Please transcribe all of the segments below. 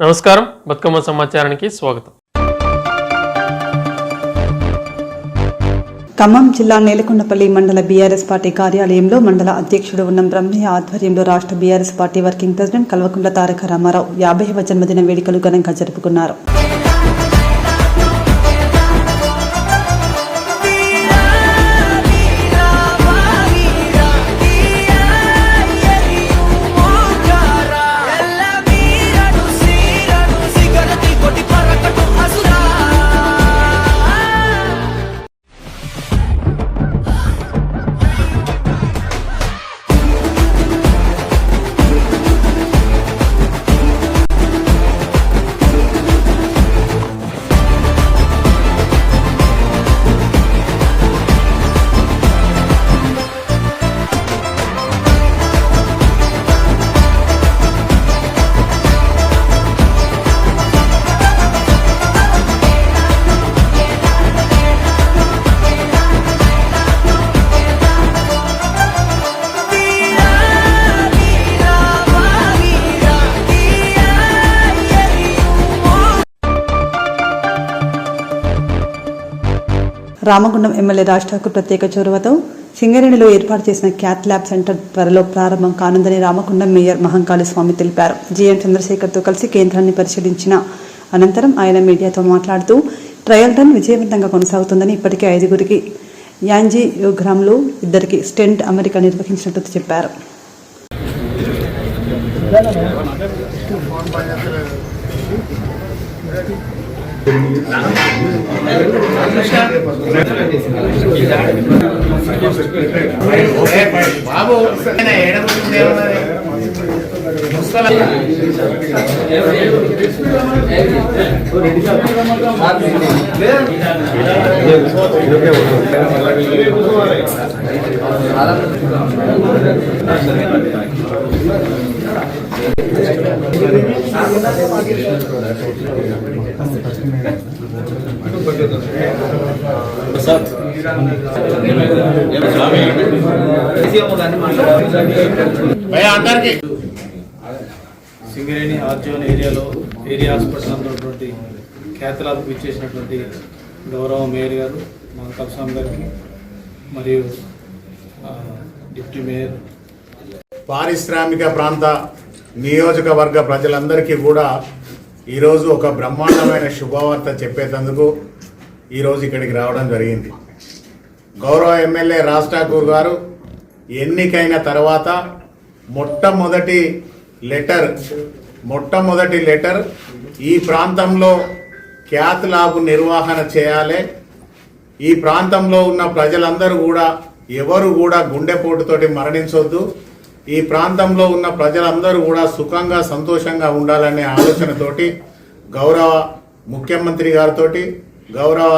నమస్కారం, బతుకమ్మ సమాచారానికి స్వాగతం. ఖమ్మం జిల్లా నేలకొండపల్లి మండల బీఆర్ఎస్ పార్టీ కార్యాలయంలో మండల అధ్యక్షుడు ఉన్నం బ్రహ్మయ్య ఆధ్వర్యంలో రాష్ట్ర BRS party working president Kalvakuntla Taraka Ramarao 50వ జన్మదిన వేడుకలు ఘనంగా జరుపుకున్నారు. రామగుండం ఎమ్మెల్యే రాజ్ ఠాకూర్ ప్రత్యేక చొరవతో సింగరేణిలో ఏర్పాటు చేసిన క్యాత్ ల్యాబ్ సెంటర్ త్వరలో ప్రారంభం కానుందని రామగుండం మేయర్ మహంకాళి స్వామి తెలిపారు. జీఎం చంద్రశేఖర్తో కలిసి కేంద్రాన్ని పరిశీలించిన అనంతరం ఆయన మీడియాతో మాట్లాడుతూ ట్రయల్ రన్ విజయవంతంగా కొనసాగుతుందని, ఇప్పటికే 5గురికి యాంజియోగ్రామ్లు, 2కి స్టెంట్ అమెరికా నిర్వహించినట్టు చెప్పారు. బాబు సింగరేణి ఆర్జోన్ ఏరియా హాస్పిటల్ ఉన్నటువంటి క్యాత్ ల్యాబ్కి ఇచ్చేసినటువంటి గౌరవ మేయర్ గారు మహంకాళి స్వామి గారికి మరియు డిప్యూటీ మేయర్, పారిశ్రామిక ప్రాంత నియోజకవర్గ ప్రజలందరికీ కూడా ఈరోజు ఒక బ్రహ్మాండమైన శుభవార్త చెప్పేందుకు ఈరోజు ఇక్కడికి రావడం జరిగింది. గౌరవ ఎమ్మెల్యే రాజ్ ఠాకూర్ గారు ఎన్నికైన తర్వాత మొట్టమొదటి లెటర్ ఈ ప్రాంతంలో క్యాత్ ల్యాబ్ నిర్వహణ చేయాలి, ఈ ప్రాంతంలో ఉన్న ప్రజలందరూ కూడా ఎవరు కూడా గుండెపోటుతోటి మరణించొద్దు, ఈ ప్రాంతంలో ఉన్న ప్రజలందరూ కూడా సుఖంగా సంతోషంగా ఉండాలనే ఆలోచనతోటి గౌరవ ముఖ్యమంత్రి గారితో, గౌరవ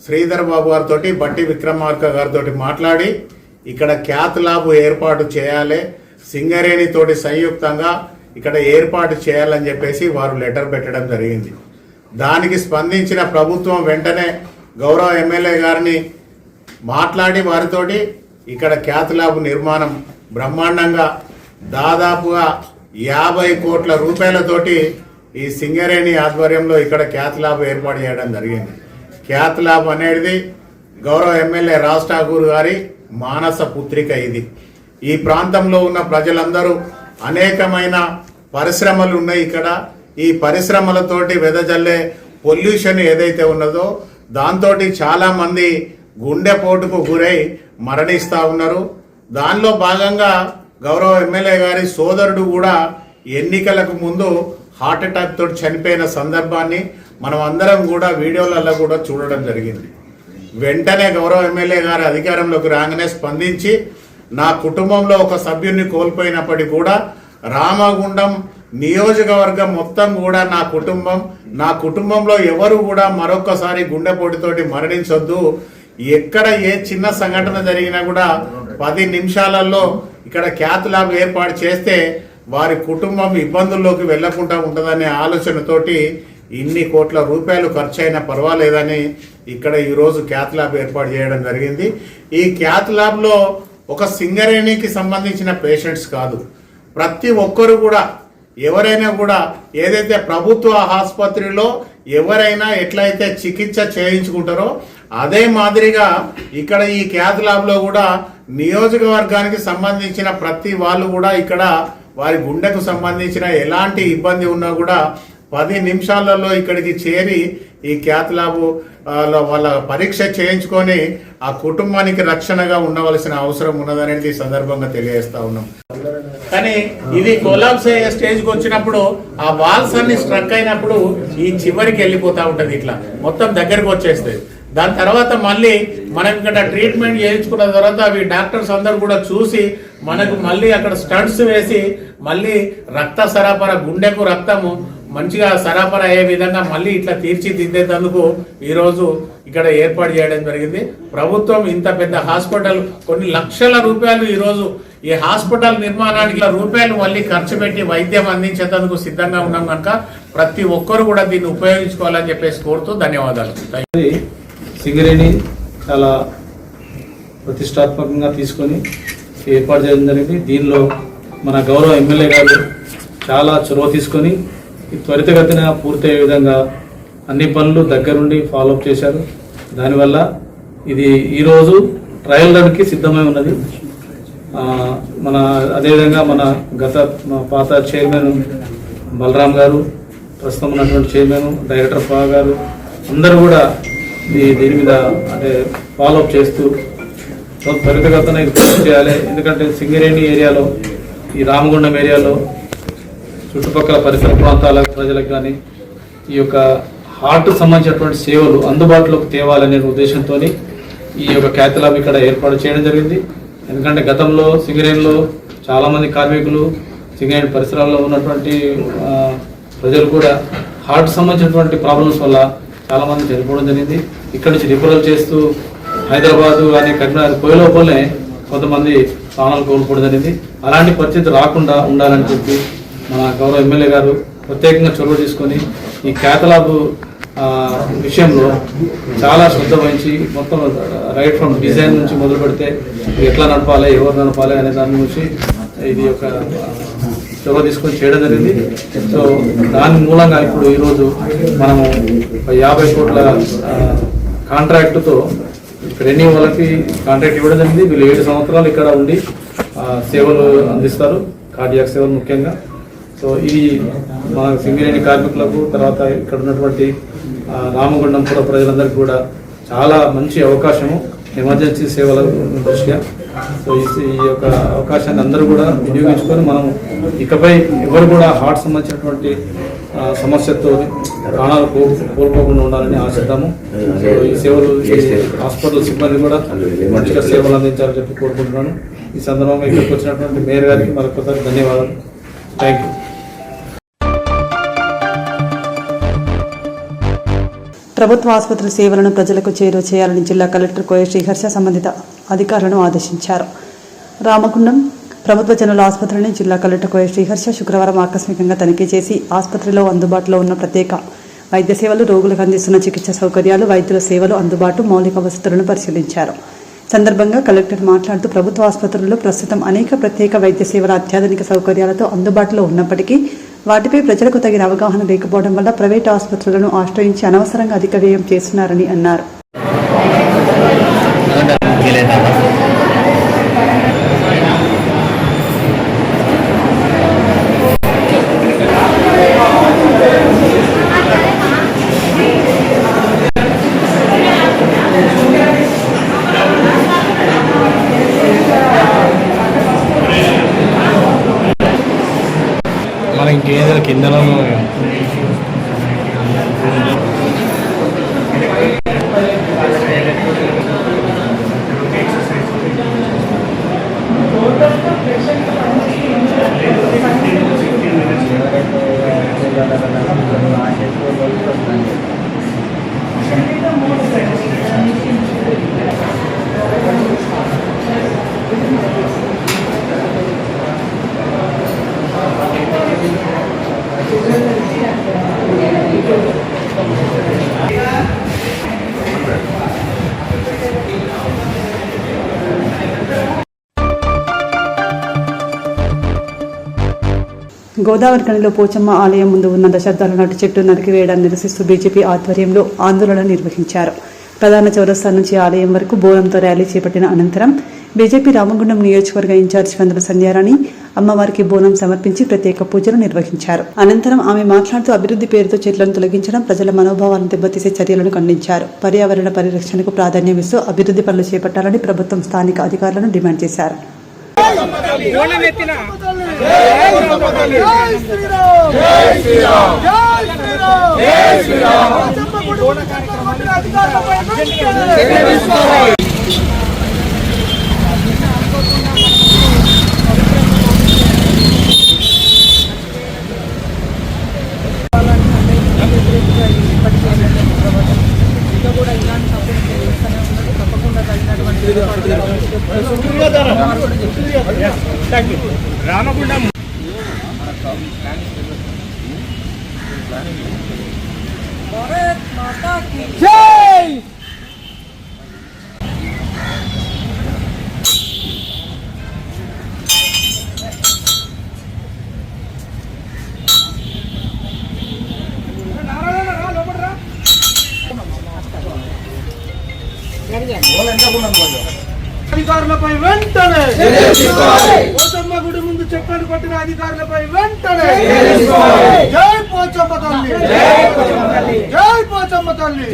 శ్రీధర్ బాబు గారితో, బట్టి విక్రమార్క గారితో మాట్లాడి ఇక్కడ క్యాత్ ల్యాబ్ ఏర్పాటు చేయాలి, సింగరేణితోటి సంయుక్తంగా ఇక్కడ ఏర్పాటు చేయాలని చెప్పేసి వారు లెటర్ పెట్టడం జరిగింది. దానికి స్పందించిన ప్రభుత్వం వెంటనే గౌరవ ఎమ్మెల్యే గారిని మాట్లాడి వారితోటి ఇక్కడ క్యాత్ ల్యాబ్ నిర్మాణం బ్రహ్మాండంగా దాదాపుగా 50 కోట్ల రూపాయలతోటి ఈ సింగరేణి ఆధ్వర్యంలో ఇక్కడ క్యాత్ ల్యాబ్ ఏర్పాటు చేయడం జరిగింది. క్యాత్ ల్యాబ్ అనేది గౌరవ ఎమ్మెల్యే రాజ్ ఠాకూర్ గారి మానస పుత్రిక. ఇది ఈ ప్రాంతంలో ఉన్న ప్రజలందరూ అనేకమైన పరిశ్రమలు ఉన్నాయి. ఇక్కడ ఈ పరిశ్రమలతోటి వెదజల్లే పొల్యూషన్ ఏదైతే ఉన్నదో దాంతో చాలామంది గుండెపోటుకు గురై మరణిస్తూ ఉన్నారు. దానిలో భాగంగా గౌరవ ఎమ్మెల్యే గారి సోదరుడు కూడా ఎన్నికలకు ముందు హార్ట్ అటాక్ తోటి చనిపోయిన సందర్భాన్ని మనం అందరం కూడా వీడియోలలో కూడా చూడడం జరిగింది. వెంటనే గౌరవ ఎమ్మెల్యే గారు అధికారంలోకి రాగానే స్పందించి నా కుటుంబంలో ఒక సభ్యుడిని కోల్పోయినప్పటికీ కూడా రామగుండం నియోజకవర్గం మొత్తం కూడా నా కుటుంబంలో ఎవరు కూడా మరొకసారి గుండెపోటుతోటి మరణించొద్దు, ఎక్కడ ఏ చిన్న సంఘటన జరిగినా కూడా 10 నిమిషాలలో ఇక్కడ క్యాత్ ల్యాబ్ ఏర్పాటు చేస్తే వారి కుటుంబం ఇబ్బందుల్లోకి వెళ్లకుండా ఉంటుందనే ఆలోచనతోటి ఇన్ని కోట్ల రూపాయలు ఖర్చు అయినా పర్వాలేదని ఇక్కడ ఈరోజు క్యాత్ ల్యాబ్ ఏర్పాటు చేయడం జరిగింది. ఈ క్యాత్ ల్యాబ్లో ఒక సింగరేణికి సంబంధించిన పేషెంట్స్ కాదు, ప్రతి ఒక్కరు కూడా ఎవరైనా కూడా ఏదైతే ప్రభుత్వ ఆసుపత్రిలో ఎవరైనా ఎట్లయితే చికిత్స చేయించుకుంటారో అదే మాదిరిగా ఇక్కడ ఈ క్యాత్ ల్యాబ్లో కూడా నియోజకవర్గానికి సంబంధించిన ప్రతి వాళ్ళు కూడా ఇక్కడ వారి గుండెకు సంబంధించిన ఎలాంటి ఇబ్బంది ఉన్నా కూడా 10 నిమిషాలలో ఇక్కడికి చేరి ఈ క్యాత్ ల్యాబ్ వాళ్ళ పరీక్ష చేయించుకొని ఆ కుటుంబానికి రక్షణగా ఉండవలసిన అవసరం ఉన్నదనేది ఈ సందర్భంగా తెలియజేస్తా ఉన్నాం. కానీ ఇది కొలాప్స్ అయ్యే స్టేజ్కి వచ్చినప్పుడు ఆ వాల్స్ అన్ని స్ట్రక్ అయినప్పుడు ఈ చివరికి వెళ్ళిపోతా ఉంటది, ఇట్లా మొత్తం దగ్గరకు వచ్చేస్తుంది. దాని తర్వాత మళ్ళీ మనం ఇక్కడ ట్రీట్మెంట్ చేయించుకున్న తర్వాత అవి డాక్టర్స్ అందరు కూడా చూసి మనకు మళ్ళీ అక్కడ స్టంట్స్ వేసి మళ్ళీ రక్త సరఫరా, గుండెకు రక్తము మంచిగా సరఫరా అయ్యే విధంగా మళ్ళీ ఇట్లా తీర్చిదిద్దేందుకు ఈరోజు ఇక్కడ ఏర్పాటు చేయడం జరిగింది. ప్రభుత్వం ఇంత పెద్ద హాస్పిటల్ కొన్ని లక్షల రూపాయలు ఈరోజు ఈ హాస్పిటల్ నిర్మాణానికి రూపాయలు మళ్ళీ ఖర్చు పెట్టి వైద్యం అందించేందుకు సిద్ధంగా ఉన్నాం కనుక ప్రతి ఒక్కరు కూడా దీన్ని ఉపయోగించుకోవాలని చెప్పేసి కోరుతూ ధన్యవాదాలు. సింగరేణి చాలా ప్రతిష్టాత్మకంగా తీసుకొని ఏర్పాటు చేయడం జరిగింది. దీనిలో మన గౌరవ ఎమ్మెల్యే గారు చాలా చొరవ తీసుకొని త్వరితగతిన పూర్తయ్యే విధంగా అన్ని పనులు దగ్గరుండి ఫాలోఅప్ చేశారు. దానివల్ల ఇది ఈరోజు ట్రయల్ రన్కి సిద్ధమై ఉన్నది. అదేవిధంగా మన పాత చైర్మన్ బలరాం గారు, ప్రస్తుతం ఉన్నటువంటి చైర్మన్ డైరెక్టర్ పా గారు అందరూ కూడా దీని మీద అంటే ఫాలోఅప్ చేస్తూ త్వరితగతిన ఇది పూర్తి చేయాలి. ఎందుకంటే సింగరేణి ఏరియాలో, ఈ రామగుండం ఏరియాలో చుట్టుపక్కల పరిసర ప్రాంతాల ప్రజలకు కానీ ఈ యొక్క హార్ట్కు సంబంధించినటువంటి సేవలు అందుబాటులోకి తేవాలనే ఉద్దేశంతో ఈ యొక్క క్యాత్ ల్యాబ్ ఇక్కడ ఏర్పాటు చేయడం జరిగింది. ఎందుకంటే గతంలో సింగరేణిలో చాలామంది కార్మికులు, సింగరేణి పరిసరాల్లో ఉన్నటువంటి ప్రజలు కూడా హార్ట్ సంబంధించినటువంటి ప్రాబ్లమ్స్ వల్ల చాలామంది చనిపోవడం జరిగింది. ఇక్కడ నుంచి రిఫరల్ చేస్తూ హైదరాబాదు కానీ కరీంనగర్ పోయే లోపలనే కొంతమంది ప్రాణాలు కోల్పోవడం జరిగింది. అలాంటి పరిస్థితి రాకుండా ఉండాలని చెప్పి మన గౌరవ ఎమ్మెల్యే గారు ప్రత్యేకంగా చొరవ తీసుకొని ఈ క్యాత్ ల్యాబ్ విషయంలో చాలా శ్రద్ధ వహించి మొత్తం రైట్ ఫ్రమ్ డిజైన్ నుంచి మొదలు పెడితే ఎట్లా నడపాలి, ఎవరు నడపాలి అనే దాని గురించి ఇది ఒక చొరవ తీసుకొని చేయడం జరిగింది. సో దాని మూలంగా ఇప్పుడు ఈరోజు మనము 50 కోట్ల కాంట్రాక్టుతో ట్రైనీ వాళ్ళకి కాంట్రాక్ట్ ఇవ్వడం జరిగింది. వీళ్ళు 7 సంవత్సరాలు ఇక్కడ ఉండి సేవలు అందిస్తారు, కార్డియాక్ సేవలు ముఖ్యంగా. సో ఇది మన సింగరేణి కార్మికులకు, తర్వాత ఇక్కడ ఉన్నటువంటి రామగుండం కూడా ప్రజలందరికీ కూడా చాలా మంచి అవకాశము ఎమర్జెన్సీ సేవల దృష్ట్యా. సో ఈ యొక్క అవకాశాన్ని అందరూ కూడా వినియోగించుకొని మనం ఇకపై ఎవరు కూడా హార్ట్ సంబంధించినటువంటి సమస్యతో ప్రాణాలు కోల్పోకుండా ఉండాలని ఆశిద్దాము. సో ఈ సేవలు హాస్పిటల్ సిబ్బంది కూడా మంచిగా సేవలు అందించాలని చెప్పి కోరుకుంటున్నాను. ఈ సందర్భంగా ఇక్కడికి వచ్చినటువంటి మేయర్ గారికి మరొకసారి ధన్యవాదాలు. Thank you. ప్రభుత్వ ఆసుపత్రుల సేవలను ప్రజలకు చేరువ చేయాలని జిల్లా కలెక్టర్ కోయ శ్రీహర్ష సంబంధిత అధికారులను ఆదేశించారు. రామగుండం ప్రభుత్వ జనరల్ ఆసుపత్రిని జిల్లా కలెక్టర్ కోయ శ్రీహర్ష శుక్రవారం ఆకస్మికంగా తనిఖీ చేసి ఆసుపత్రిలో అందుబాటులో ఉన్న ప్రత్యేక వైద్య సేవలు, రోగులకు అందిస్తున్న చికిత్స సౌకర్యాలు, వైద్యుల సేవలు, అందుబాటు మౌలిక వసతులను పరిశీలించారు. సందర్భంగా కలెక్టర్ మాట్లాడుతూ ప్రభుత్వ ఆసుపత్రుల్లో ప్రస్తుతం అనేక ప్రత్యేక వైద్య సేవల అత్యాధునిక సౌకర్యాలతో అందుబాటులో ఉన్నప్పటికీ వాటిపై ప్రజలకు తగిన అవగాహన లేకపోవడం వల్ల ప్రైవేటు ఆసుపత్రులను ఆశ్రయించి అనవసరంగా అధిక వ్యయం చేస్తున్నారని అన్నారు. మన ఇంకేదో కిందలో గోదావరి ఖనిలో పోచమ్మ ఆలయం ముందు ఉన్న దశాబ్దాల నాటి చెట్టు నరికివేయడాన్ని నిరసిస్తూ బీజేపీ ఆధ్వర్యంలో ఆందోళన నిర్వహించారు. ప్రధాన చౌరస్తా నుంచి ఆలయం వరకు బోనంతో ర్యాలీ చేపట్టిన అనంతరం బీజేపీ రామగుండం నియోజకవర్గ ఇన్ఛార్జ్ కందుల సంధ్యారాణి అమ్మవారికి బోనం సమర్పించి ప్రత్యేక పూజలు నిర్వహించారు. అనంతరం ఆమె మాట్లాడుతూ అభివృద్ధి పేరుతో చెట్లను తొలగించడం, ప్రజల మనోభావాలను దెబ్బతీసే చర్యలను ఖండించారు. పర్యావరణ పరిరక్షణకు ప్రాధాన్యం ఇస్తూ అభివృద్ధి పనులు చేపట్టాలని ప్రభుత్వం స్థానిక అధికారులను డిమాండ్ చేశారు. రామగుండం జై అధికారులపై వెంటనే పోచమ్మ గుడి ముందు చెట్లను కొట్టిన అధికారులపై వెంటనే జై పోచమ్మ తల్లి, జై పోచమ్మ తల్లి,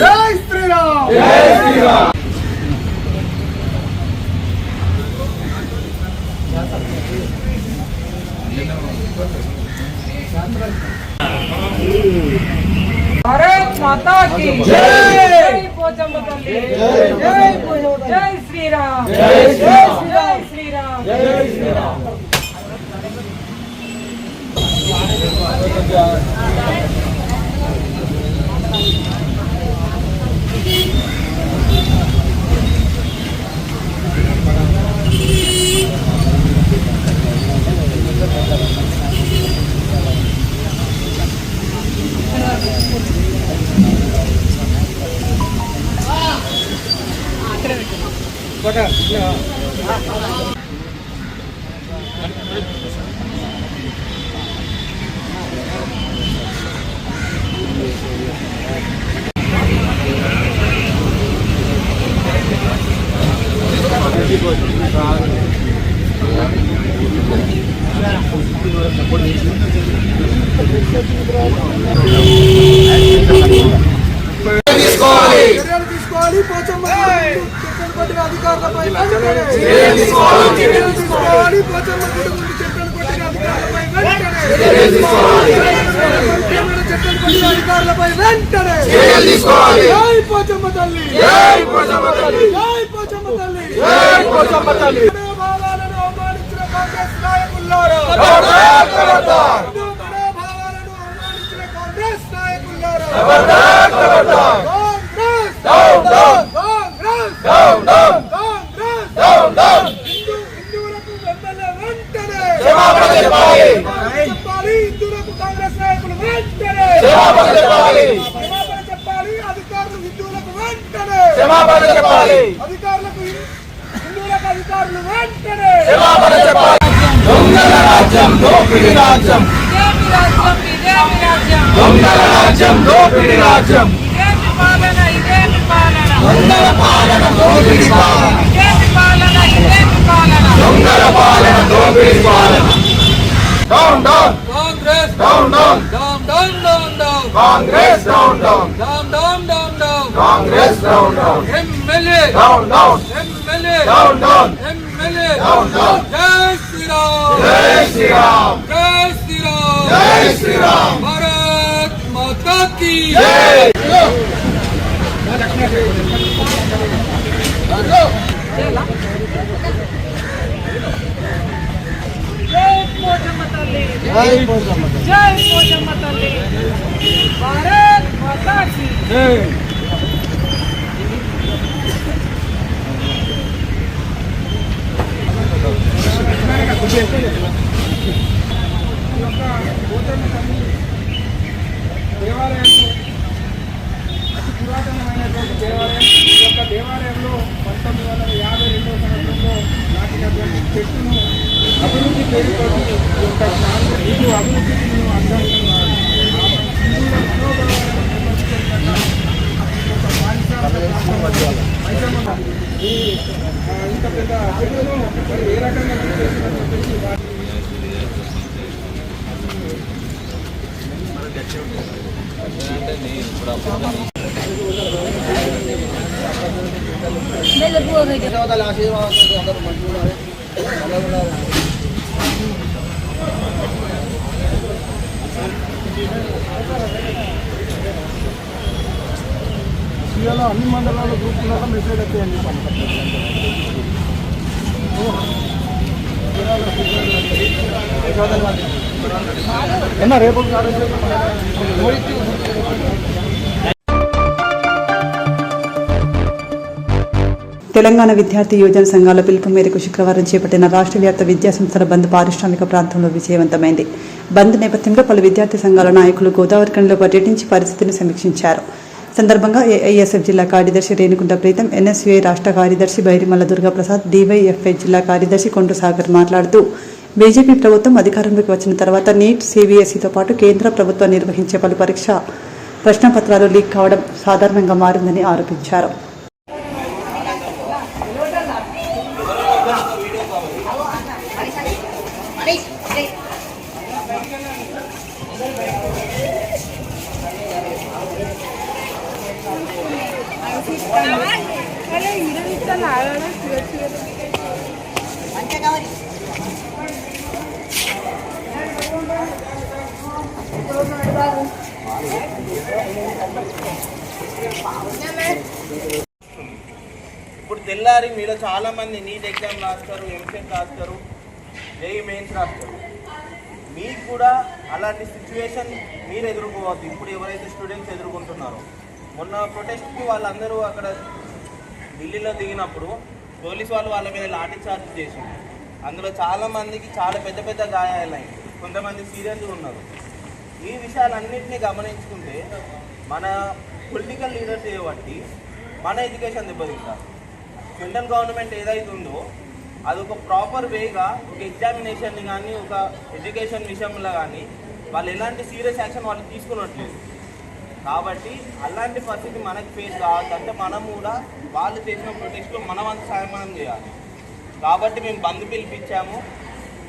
జై శ్రీరామ్. भारत माता की जय पोचम्म तल्ली जय श्री राम जय श्री राम जय श्री राम. చర్యలు తీసుకోవాలి పోచమ్మ చెట్లను కొట్టిన అధికారులపై వెంటనే చర్యలు తీసుకోవాలి పోచమ్మ గుడి ముందు చెట్లను కొట్టిన అధికారులపై వెంటనే చెట్లను కొట్టిన అధికారులపై వెంటనే జై పోచమ్మ తల్లి, జై పోచమ్మ తల్లి, జై పోచమ్మ తల్లి, జై పోచమ్మ తల్లి. భావాలను అవమానించిన కాంగ్రెస్ నాయకులారా, హిందూ మనోభావాలను అవమానించిన కాంగ్రెస్ నాయకులారా, హిందువులకు వెంబడే వెంటనే చెప్పాలి, హిందువులకు కాంగ్రెస్ నాయకులు వెంటనే చెప్పాలి, అధికారులు హిందువులకు వెంటనే అధికారులకు హిందువులకు అధికారులు వెంటనే దొంగల రాజ్యం, దోపిడీ రాజ్యం, దొంగల రాజ్యం, దోపిడీ రాజ్యం, దొంగల పాలన, దోపిడీ పాలన, దొంగల పాలన, దోపిడీ పాలన. Down down Congress, down down, down down, down down Congress, down down, down down, down down Congress, down down, MLA down down, MLA down down, MLA down down. జై శ్రీరామ్, జై శ్రీరామ్, జై శ్రీరామ్, జై శ్రీరామ్. భారత్ మాతా కీ జై. जय पोचम्म तल्ली, भारत माता की जय. దేవాలయం అతి పురాతనమైనటువంటి దేవాలయం. ఈ యొక్క దేవాలయంలో 1952 సంవత్సరంలో నాటినటువంటి చెట్టును అభివృద్ధి పేరుతో ఈ యొక్క ఇది అభివృద్ధికి మేము అడ్డంకున్నాము. ఇంత పెద్ద చెట్టును మరి ఏ రకంగా చేస్తున్నారని చెప్పేసి ఇవాళ అన్ని మండలాల గ్రూపులో మెసేజ్ వచ్చాయని చెప్పండి రేపు తెలంగాణ విద్యార్థి యువజన సంఘాల పిలుపు మేరకు శుక్రవారం చేపట్టిన రాష్ట్ర వ్యాప్త విద్యాసంస్థల బంద్ పారిశ్రామిక ప్రాంతంలో విజయవంతమైంది. బంద్ నేపథ్యంలో పలు విద్యార్థి సంఘాల నాయకులు గోదావరి కనిలో పర్యటించి పరిస్థితిని సమీక్షించారు. సందర్భంగా ఏఐఎస్ఎఫ్ జిల్లా కార్యదర్శి రేణుగుంట ప్రీతం, ఎన్ఎస్యుఐ రాష్ట్ర కార్యదర్శి బైరిమల్ల దుర్గాప్రసాద్, డివైఎఫ్ఐ జిల్లా కార్యదర్శి కొండు సాగర్ మాట్లాడుతూ బీజేపీ ప్రభుత్వం అధికారంలోకి వచ్చిన తర్వాత నీట్, సిబిఎస్ఈతో పాటు కేంద్ర ప్రభుత్వం నిర్వహించే పలు పరీక్ష ప్రశ్నపత్రాలు లీక్ కావడం సాధారణంగా మారిందని ఆరోపించారు. ఇప్పుడు తెల్లారి మీలో చాలా మంది నీట్ ఎగ్జామ్ రాస్తారు, ఎంసెట్ రాస్తారు, జేఈ మెయిన్స్ రాస్తారు. మీకు కూడా అలాంటి సిచ్యువేషన్ మీరు ఎదుర్కోవద్దు. ఇప్పుడు ఎవరైతే స్టూడెంట్స్ ఎదుర్కొంటున్నారో, మొన్న ప్రొటెస్ట్కి వాళ్ళందరూ అక్కడ ఢిల్లీలో దిగినప్పుడు పోలీసు వాళ్ళు వాళ్ళ మీద లాఠీ చార్జ్ చేసింది. అందులో చాలామందికి చాలా పెద్ద పెద్ద గాయాలయ్యాయి, కొంతమంది సీరియస్గా ఉన్నారు. ఈ విషయాలన్నింటినీ గమనించుకుంటే మన పొలిటికల్ లీడర్స్ బట్టి మన ఎడ్యుకేషన్ దెబ్బతింటారు. సెంట్రల్ గవర్నమెంట్ ఏదైతే ఉందో అది ఒక ప్రాపర్ వేగా ఒక ఎగ్జామినేషన్ని కానీ ఒక ఎడ్యుకేషన్ విషయంలో కానీ వాళ్ళు ఎలాంటి సీరియస్ యాక్షన్ వాళ్ళు తీసుకున్నట్లేదు. కాబట్టి అలాంటి పరిస్థితి మనకి ఫేస్ కావద్దంటే మనం కూడా వాళ్ళు చేసిన ప్రొటెస్ట్లో మన వంతు సాయం మనం చేయాలి. కాబట్టి మేము బంద్ పిలిపించాము.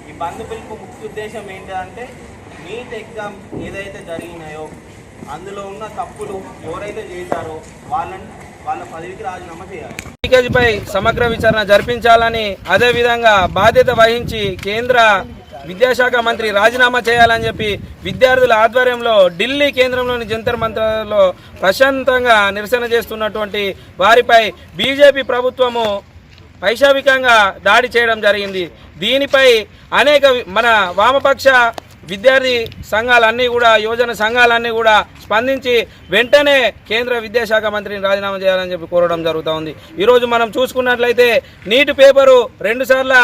ఈ బంద్ పిలుపు ముఖ్య ఉద్దేశం ఏంటంటే నీట్ ఎగ్జామ్ ఏదైతే జరిగినాయో అందులో ఉన్న తప్పులు ఎవరైతే చేశారో వాళ్ళ పదవికి రాజీనామా చేయాలి. లీకేజీపై సమగ్ర విచారణ జరిపించాలని, అదేవిధంగా బాధ్యత వహించి కేంద్ర విద్యాశాఖ మంత్రి రాజీనామా చేయాలని చెప్పి విద్యార్థుల ఆధ్వర్యంలో ఢిల్లీ కేంద్రంలోని జంతర్ మంతర్లో ప్రశాంతంగా నిరసన చేస్తున్నటువంటి వారిపై బీజేపీ ప్రభుత్వము పైశావికంగా దాడి చేయడం జరిగింది. దీనిపై అనేక మన వామపక్ష విద్యార్థి సంఘాలన్నీ కూడా, యువజన సంఘాలన్నీ కూడా స్పందించి వెంటనే కేంద్ర విద్యాశాఖ మంత్రిని రాజీనామా చేయాలని చెప్పి కోరడం జరుగుతూ ఉంది. ఈరోజు మనం చూసుకున్నట్లయితే నీటి పేపరు 2 సార్లు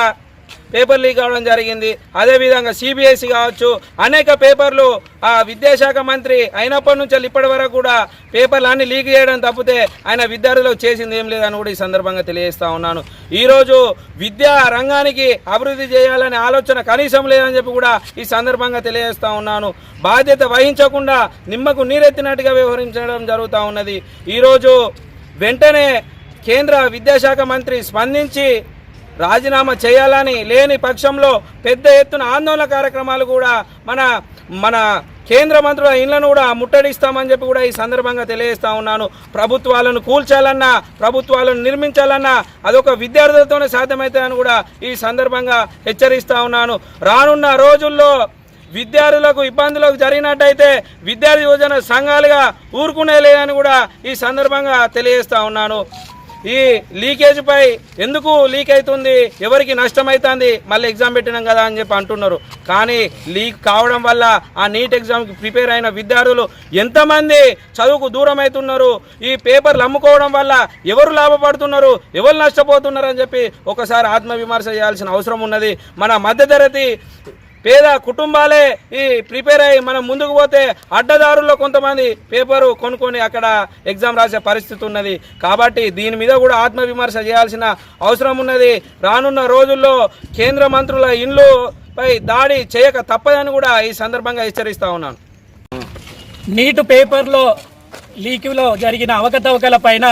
పేపర్ లీక్ అవడం జరిగింది. అదేవిధంగా సిబిఎస్ఈ కావచ్చు, అనేక పేపర్లు ఆ విద్యాశాఖ మంత్రి అయినప్పటి నుంచి ఇప్పటి వరకు కూడా పేపర్లు అన్ని లీక్ చేయడం తప్పితే ఆయన విద్యార్థులకు చేసింది ఏం లేదని కూడా ఈ సందర్భంగా తెలియజేస్తా ఉన్నాను. ఈరోజు విద్యా రంగానికి అభివృద్ధి చేయాలనే ఆలోచన కనీసం లేదని చెప్పి కూడా ఈ సందర్భంగా తెలియజేస్తా ఉన్నాను. బాధ్యత వహించకుండా నిమ్మకు నీరెత్తినట్టుగా వ్యవహరించడం జరుగుతూ ఉన్నది. ఈరోజు వెంటనే కేంద్ర విద్యాశాఖ మంత్రి స్పందించి రాజీనామా చేయాలని, లేని పక్షంలో పెద్ద ఎత్తున ఆందోళన కార్యక్రమాలు కూడా మన కేంద్ర మంత్రుల ఇళ్లను కూడా ముట్టడిస్తామని చెప్పి కూడా ఈ సందర్భంగా తెలియజేస్తా ఉన్నాను. ప్రభుత్వాలను కూల్చాలన్నా, ప్రభుత్వాలను నిర్మించాలన్నా అదొక విద్యార్థులతోనే సాధ్యమవుతుందని కూడా ఈ సందర్భంగా హెచ్చరిస్తా ఉన్నాను. రానున్న రోజుల్లో విద్యార్థులకు ఇబ్బందులకు జరిగినట్టయితే విద్యార్థి యువజన సంఘాలుగా ఊరుకునే లేదని కూడా ఈ సందర్భంగా తెలియజేస్తా ఉన్నాను. ఈ లీకేజ్పై ఎందుకు లీక్ అవుతుంది, ఎవరికి నష్టమవుతుంది, మళ్ళీ ఎగ్జామ్ పెట్టినాం కదా అని చెప్పి అంటున్నారు. కానీ లీక్ కావడం వల్ల ఆ నీట్ ఎగ్జామ్కి ప్రిపేర్ అయిన విద్యార్థులు ఎంతమంది చదువుకు దూరం అవుతున్నారు, ఈ పేపర్లు అమ్ముకోవడం వల్ల ఎవరు లాభపడుతున్నారు, ఎవరు నష్టపోతున్నారు అని చెప్పి ఒకసారి ఆత్మవిమర్శ చేయాల్సిన అవసరం ఉన్నది. మన మధ్యతరగతి పేద కుటుంబాలే ఈ ప్రిపేర్ అయ్యి మనం ముందుకు పోతే అడ్డదారుల్లో కొంతమంది పేపరు కొనుక్కొని అక్కడ ఎగ్జామ్ రాసే పరిస్థితి ఉన్నది. కాబట్టి దీని మీద కూడా ఆత్మవిమర్శ చేయాల్సిన అవసరం ఉన్నది. రానున్న రోజుల్లో కేంద్ర మంత్రుల ఇండ్లపై దాడి చేయక తప్పదని కూడా ఈ సందర్భంగా హెచ్చరిస్తా ఉన్నాను. నీట్ పేపర్లో లీకులో జరిగిన అవకతవకల పైన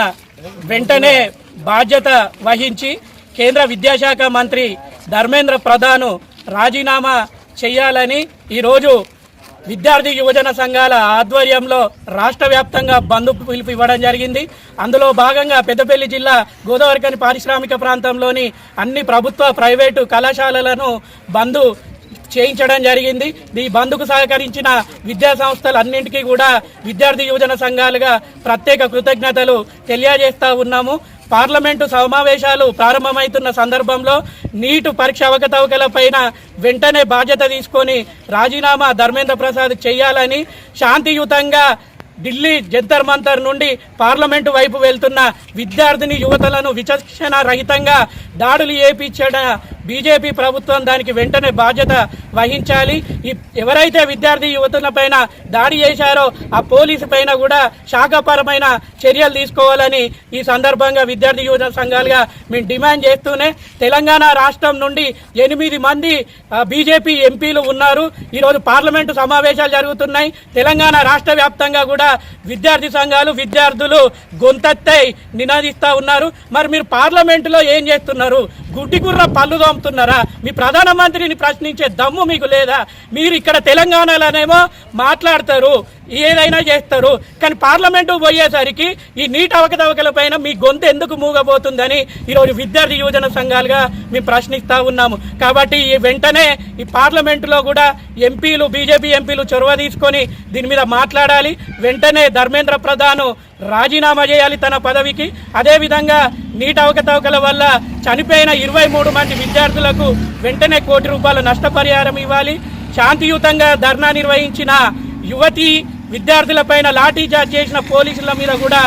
వెంటనే బాధ్యత వహించి కేంద్ర విద్యాశాఖ మంత్రి ధర్మేంద్ర ప్రధాన్ రాజీనామా చేయాలని ఈరోజు విద్యార్థి యువజన సంఘాల ఆధ్వర్యంలో రాష్ట్ర వ్యాప్తంగా బంద్ పిలుపు ఇవ్వడం జరిగింది. అందులో భాగంగా పెద్దపల్లి జిల్లా గోదావరిఖని పారిశ్రామిక ప్రాంతంలోని అన్ని ప్రభుత్వ ప్రైవేటు కళాశాలలను బంద్ చేయించడం జరిగింది. ఈ బంద్కు సహకరించిన విద్యా సంస్థలన్నింటికీ కూడా విద్యార్థి యువజన సంఘాలుగా ప్రత్యేక కృతజ్ఞతలు తెలియజేస్తా ఉన్నాము. పార్లమెంటు సమావేశాలు ప్రారంభమవుతున్న సందర్భంలో నీటు పరీక్ష అవకతవకల పైన వెంటనే బాధ్యత తీసుకొని రాజీనామా ధర్మేంద్ర ప్రసాద్ చేయాలని, శాంతియుతంగా ఢిల్లీ జంతర్ మంతర్ నుండి పార్లమెంటు వైపు వెళ్తున్న విద్యార్థిని యువతలను విచక్షణ రహితంగా దాడులు చేయించిన బీజేపీ ప్రభుత్వం దానికి వెంటనే బాధ్యత వహించాలి. ఎవరైతే విద్యార్థి యువతుల పైన దాడి చేశారో ఆ పోలీసు పైన కూడా శాఖపరమైన చర్యలు తీసుకోవాలని ఈ సందర్భంగా విద్యార్థి యువజన సంఘాలుగా మేము డిమాండ్ చేస్తూనే తెలంగాణ రాష్ట్రం నుండి 8 మంది బీజేపీ ఎంపీలు ఉన్నారు. ఈరోజు పార్లమెంటు సమావేశాలు జరుగుతున్నాయి. తెలంగాణ రాష్ట్ర వ్యాప్తంగా కూడా విద్యార్థి సంఘాలు విద్యార్థులు గొంతెత్తి నినాదిస్తా ఉన్నారు. మరి మీరు పార్లమెంటులో ఏం చేస్తున్నారు? గుడ్డిగుర్ర పళ్ళు తోముతున్నారా? మీ ప్రధానమంత్రిని ప్రశ్నించే దమ్ము మీకు లేదా? మీరు ఇక్కడ తెలంగాణలోనేమో మాట్లాడతారు, ఏదైనా చేస్తారు, కానీ పార్లమెంటు పోయేసరికి ఈ నీటి అవకతవకల పైన మీ గొంతు ఎందుకు మూగబోతుందని ఈరోజు విద్యార్థి యువజన సంఘాలుగా మేము ప్రశ్నిస్తా ఉన్నాము. కాబట్టి వెంటనే ఈ పార్లమెంటులో కూడా ఎంపీలు బీజేపీ ఎంపీలు చొరవ తీసుకొని దీని మీద మాట్లాడాలి. వెంటనే ధర్మేంద్ర ప్రధాన్ రాజీనామా చేయాలి తన పదవికి. అదేవిధంగా నీటి అవకతవకల వల్ల చనిపోయిన 23 మంది విద్యార్థులకు వెంటనే ₹1 కోటి నష్టపరిహారం ఇవ్వాలి. శాంతియుతంగా ధర్నా నిర్వహించిన యువతి విద్యార్థులపైన లాఠీచార్జ్ చేసిన పోలీసుల మీద కూడా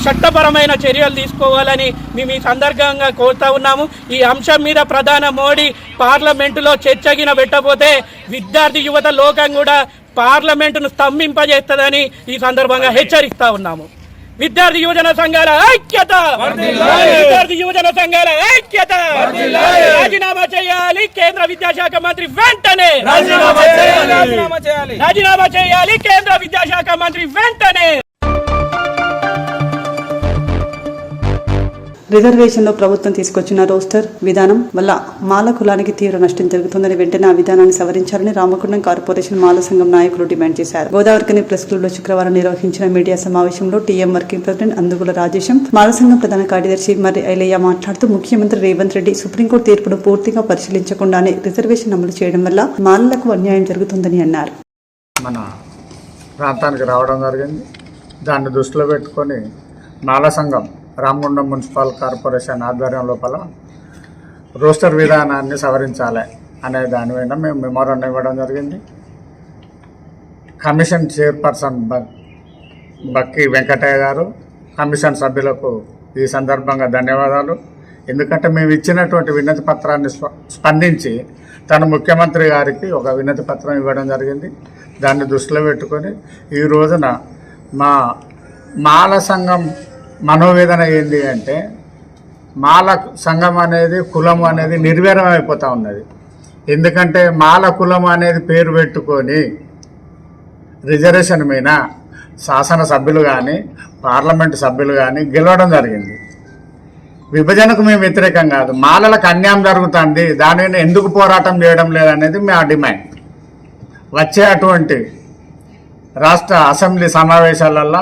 చట్టపరమైన చర్యలు తీసుకోవాలని మేము ఈ సందర్భంగా కోరుతా ఉన్నాము. ఈ అంశం మీద ప్రధాని మోడీ పార్లమెంటులో చర్చగిన పెట్టబోతే విద్యార్థి యువత లోకం కూడా పార్లమెంటును స్తంభింపజేస్తుందని ఈ సందర్భంగా హెచ్చరిస్తా ఉన్నాము. విద్యార్థి యువజన సంఘాల ఐక్యత, విద్యార్థి యువజన సంఘాల ఐక్యత. రాజీనామా చేయాలి కేంద్ర విద్యాశాఖ మంత్రి వెంటనే. రాజీనామా చేయాలి కేంద్ర విద్యాశాఖ మంత్రి వెంటనే. రిజర్వేషన్లో ప్రభుత్వం తీసుకొచ్చిన రోస్టర్ విధానం వల్ల మాల కులానికి తీవ్ర నష్టం జరుగుతుందని వెంటనే ఆ విధానాన్ని సవరించాలని రామగుండం కార్పొరేషన్ మాల సంఘం నాయకులు డిమాండ్ చేశారు. గోదావరిఖని ప్రెస్ క్లబ్ లో శుక్రవారం నిర్వహించిన మీడియా సమావేశంలో TM working president Andugula Rajesham, Mala సంఘం ప్రధాన కార్యదర్శి మర్రి ఐలయ్య మాట్లాడుతూ ముఖ్యమంత్రి రేవంత్ రెడ్డి సుప్రీంకోర్టు తీర్పును పూర్తిగా పరిశీలించకుండానే రిజర్వేషన్ అమలు చేయడం వల్ల మాలలకు అన్యాయం జరుగుతుందని అన్నారు. మన ప్రాంతానికి రావడం జరిగింది. దాన్ని దృష్టిలో పెట్టుకొని మాల సంఘం రామగుండం మున్సిపల్ కార్పొరేషన్ ఆధ్వర్యం లోపల రోస్టర్ విధానాన్ని సవరించాలి అనే దాని మీద మేము మెమోరాండం ఇవ్వడం జరిగింది. కమిషన్ చైర్పర్సన్ బక్కి వెంకటయ్య గారు, కమిషన్ సభ్యులకు ఈ సందర్భంగా ధన్యవాదాలు. ఎందుకంటే మేము ఇచ్చినటువంటి వినతి పత్రాన్ని స్పందించి తను ముఖ్యమంత్రి గారికి ఒక వినతి పత్రం ఇవ్వడం జరిగింది. దాన్ని దృష్టిలో పెట్టుకొని ఈ రోజున మా మాల సంఘం మనోవేదన ఏంటి అంటే, మాల సంఘం అనేది కులం అనేది నిర్వీర్యం అయిపోతూ ఉన్నది. ఎందుకంటే మాల కులం అనేది పేరు పెట్టుకొని రిజర్వేషన్ మీద శాసనసభ్యులు కానీ పార్లమెంటు సభ్యులు కానీ గెలవడం జరిగింది. విభజనకు మేము వ్యతిరేకం కాదు, మాలలకు అన్యాయం జరుగుతుంది, దాని మీద ఎందుకు పోరాటం చేయడం లేదనేది మా డిమాండ్. వచ్చే అటువంటి రాష్ట్ర అసెంబ్లీ సమావేశాలల్లో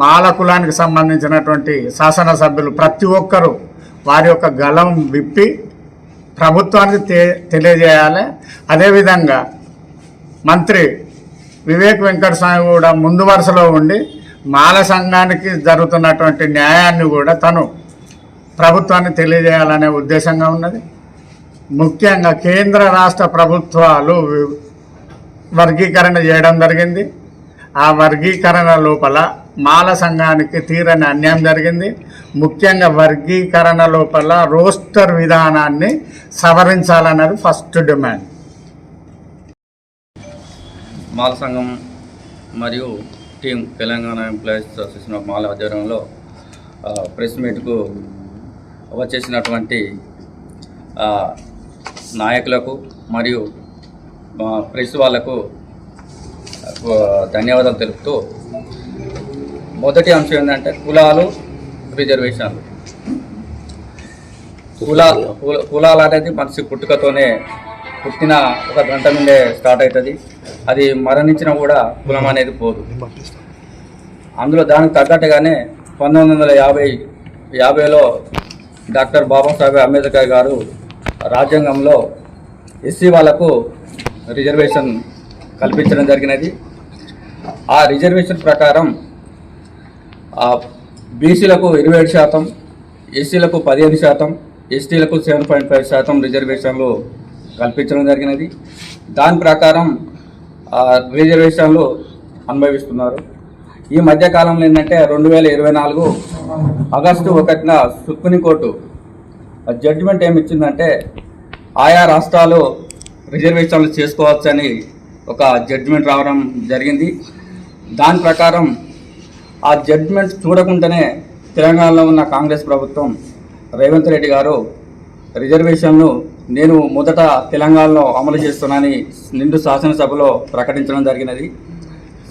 మాల కులానికి సంబంధించినటువంటి శాసనసభ్యులు ప్రతి ఒక్కరూ వారి యొక్క గళం విప్పి ప్రభుత్వానికి తెలియజేయాలి. అదేవిధంగా మంత్రి వివేక్ వెంకటస్వామి కూడా ముందు వరుసలో ఉండి మాల సంఘానికి జరుగుతున్నటువంటి న్యాయాన్ని కూడా తను ప్రభుత్వాన్ని తెలియజేయాలనే ఉద్దేశంగా ఉన్నది. ముఖ్యంగా కేంద్ర రాష్ట్ర ప్రభుత్వాలు వర్గీకరణ చేయడం జరిగింది. ఆ వర్గీకరణ లోపల మాల సంఘానికి తీరని అన్యాయం జరిగింది. ముఖ్యంగా వర్గీకరణ లోపల రోస్టర్ విధానాన్ని సవరించాలన్నది ఫస్ట్ డిమాండ్. మాల సంఘం మరియు team Telangana employees association of Mala ఆధ్వర్యంలో ప్రెస్ మీట్కు వచ్చేసినటువంటి నాయకులకు మరియు ప్రెస్ వాళ్లకు ధన్యవాదాలు తెలుపుతూ, మొదటి అంశం ఏంటంటే కులాలు, రిజర్వేషన్లు. కులాలు అనేది మనిషి పుట్టుకతోనే పుట్టిన ఒక గంట నుండే స్టార్ట్ అవుతుంది. అది మరణించినా కూడా కులం అనేది పోదు. అందులో దానికి తగ్గట్టుగానే 1950లో డాక్టర్ బాబాసాహెబ్ అంబేద్కర్ గారు రాజ్యాంగంలో ఎస్సీ వాళ్ళకు రిజర్వేషన్ కల్పించడం జరిగినది. ఆ రిజర్వేషన్ ప్రకారం బీసీలకు 27%, ఎస్సీలకు 15%, ఎస్టీలకు 7.5% రిజర్వేషన్లు కల్పించడం జరిగినది. దాని ప్రకారం రిజర్వేషన్లు అనుభవిస్తున్నారు. ఈ మధ్యకాలంలో ఏంటంటే 2024 ఆగస్టు 1న సుప్రీంకోర్టు జడ్జిమెంట్ ఏమిచ్చిందంటే ఆయా రాష్ట్రాలు రిజర్వేషన్లు చేసుకోవచ్చని ఒక జడ్జిమెంట్ రావడం జరిగింది. దాని ప్రకారం ఆ జడ్జిమెంట్ చూడకుండానే తెలంగాణలో ఉన్న కాంగ్రెస్ ప్రభుత్వం రేవంత్ రెడ్డి గారు రిజర్వేషన్ను నేను మొదట తెలంగాణలో అమలు చేస్తున్నానని నిండు శాసనసభలో ప్రకటించడం జరిగినది.